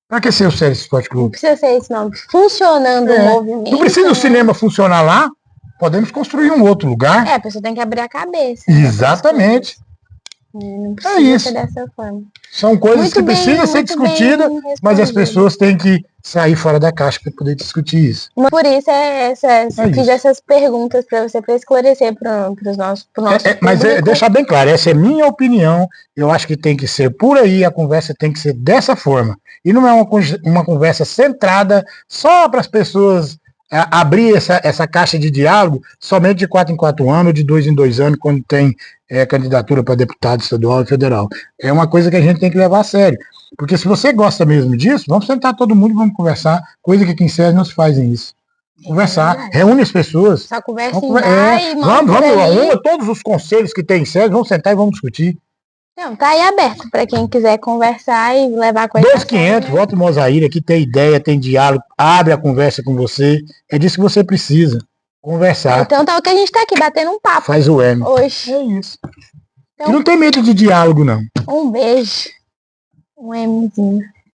Para que ser o Ceres Esporte Clube? Não precisa ser esse nome. Funcionando o movimento. Não precisa o cinema funcionar lá. Podemos construir um outro lugar. A pessoa tem que abrir a cabeça. Exatamente. Não precisa ser dessa forma. São coisas que precisam ser discutidas, mas as pessoas têm que sair fora da caixa para poder discutir isso. Por isso fiz essas perguntas para você, para esclarecer para o nosso mas deixar bem claro, essa é minha opinião. Eu acho que tem que ser por aí, a conversa tem que ser dessa forma. E não é uma conversa centrada só para as pessoas abrir essa caixa de diálogo somente de 4 em 4 anos, ou de 2 em 2 anos, quando tem candidatura para deputado estadual e federal. É uma coisa que a gente tem que levar a sério. Porque se você gosta mesmo disso, vamos sentar todo mundo e vamos conversar, coisa que aqui em Ceres não se fazem isso. Conversar, reúne as pessoas. Só conversa vamos todos os conselhos que tem em Ceres, vamos sentar e vamos discutir. Não, tá aí aberto para quem quiser conversar e levar a coisa. 2.500, volta o Mozaíra, que tem ideia, tem diálogo, abre a conversa com você. É disso que você precisa. Conversar. Então tá o que a gente tá aqui, batendo um papo. Faz o M. Hoje. É isso. Então, e não tem medo de diálogo, não. Um beijo. Um Mzinho.